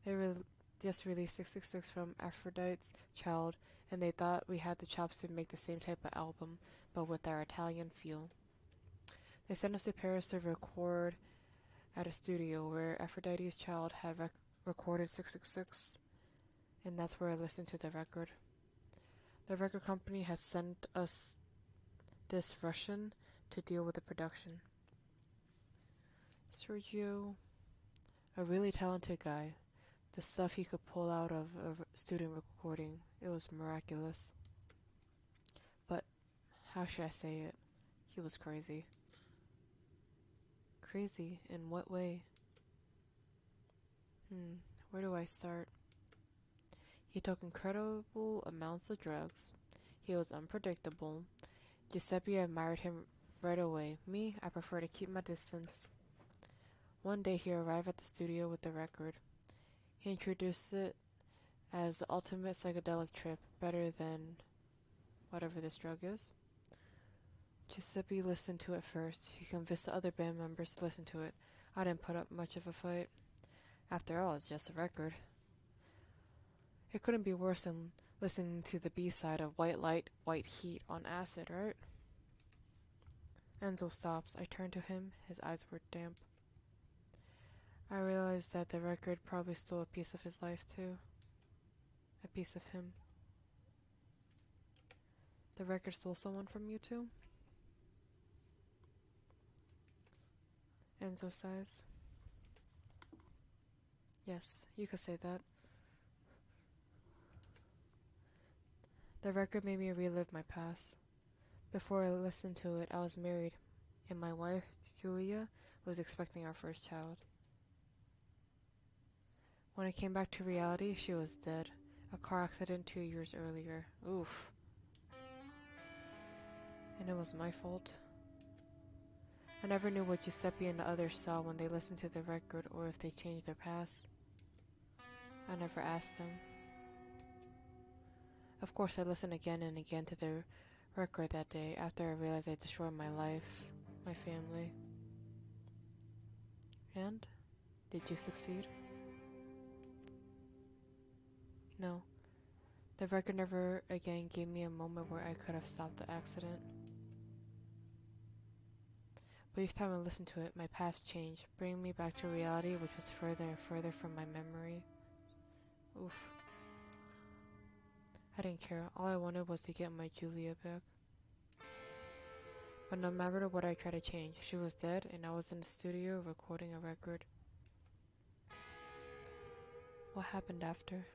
They just released 666 from Aphrodite's Child, and they thought we had the chops to make the same type of album, but with our Italian feel. They sent us to Paris to record at a studio where Aphrodite's Child had recorded 666, and that's where I listened to the record. The record company had sent us this Russian to deal with the production. Sergio, a really talented guy. The stuff he could pull out of a student recording, it was miraculous. But how should I say it? He was crazy. Crazy? In what way? Where do I start? He took incredible amounts of drugs. He was unpredictable. Giuseppe admired him right away. Me, I prefer to keep my distance. One day he arrived at the studio with the record. He introduced it as the ultimate psychedelic trip, better than whatever this drug is. Giuseppe listened to it first. He convinced the other band members to listen to it. I didn't put up much of a fight. After all, it's just a record. It couldn't be worse than listening to the B-side of White Light, White Heat on acid, right? Enzo stops. I turn to him. His eyes were damp. I realized that the record probably stole a piece of his life, too. A piece of him. The record stole someone from you, too? Enzo sighs. Yes, you could say that. The record made me relive my past. Before I listened to it, I was married, and my wife, Julia, was expecting our first child. When I came back to reality, she was dead. A car accident 2 years earlier. Oof. And it was my fault. I never knew what Giuseppe and the others saw when they listened to the record or if they changed their past. I never asked them. Of course, I listened again and again to the record that day after I realized I destroyed my life, my family. And? Did you succeed? No. The record never again gave me a moment where I could have stopped the accident. But each time I listened to it, my past changed, bringing me back to reality, which was further and further from my memory. Oof. I didn't care. All I wanted was to get my Julia back. But no matter what I tried to change, she was dead and I was in the studio recording a record. What happened after?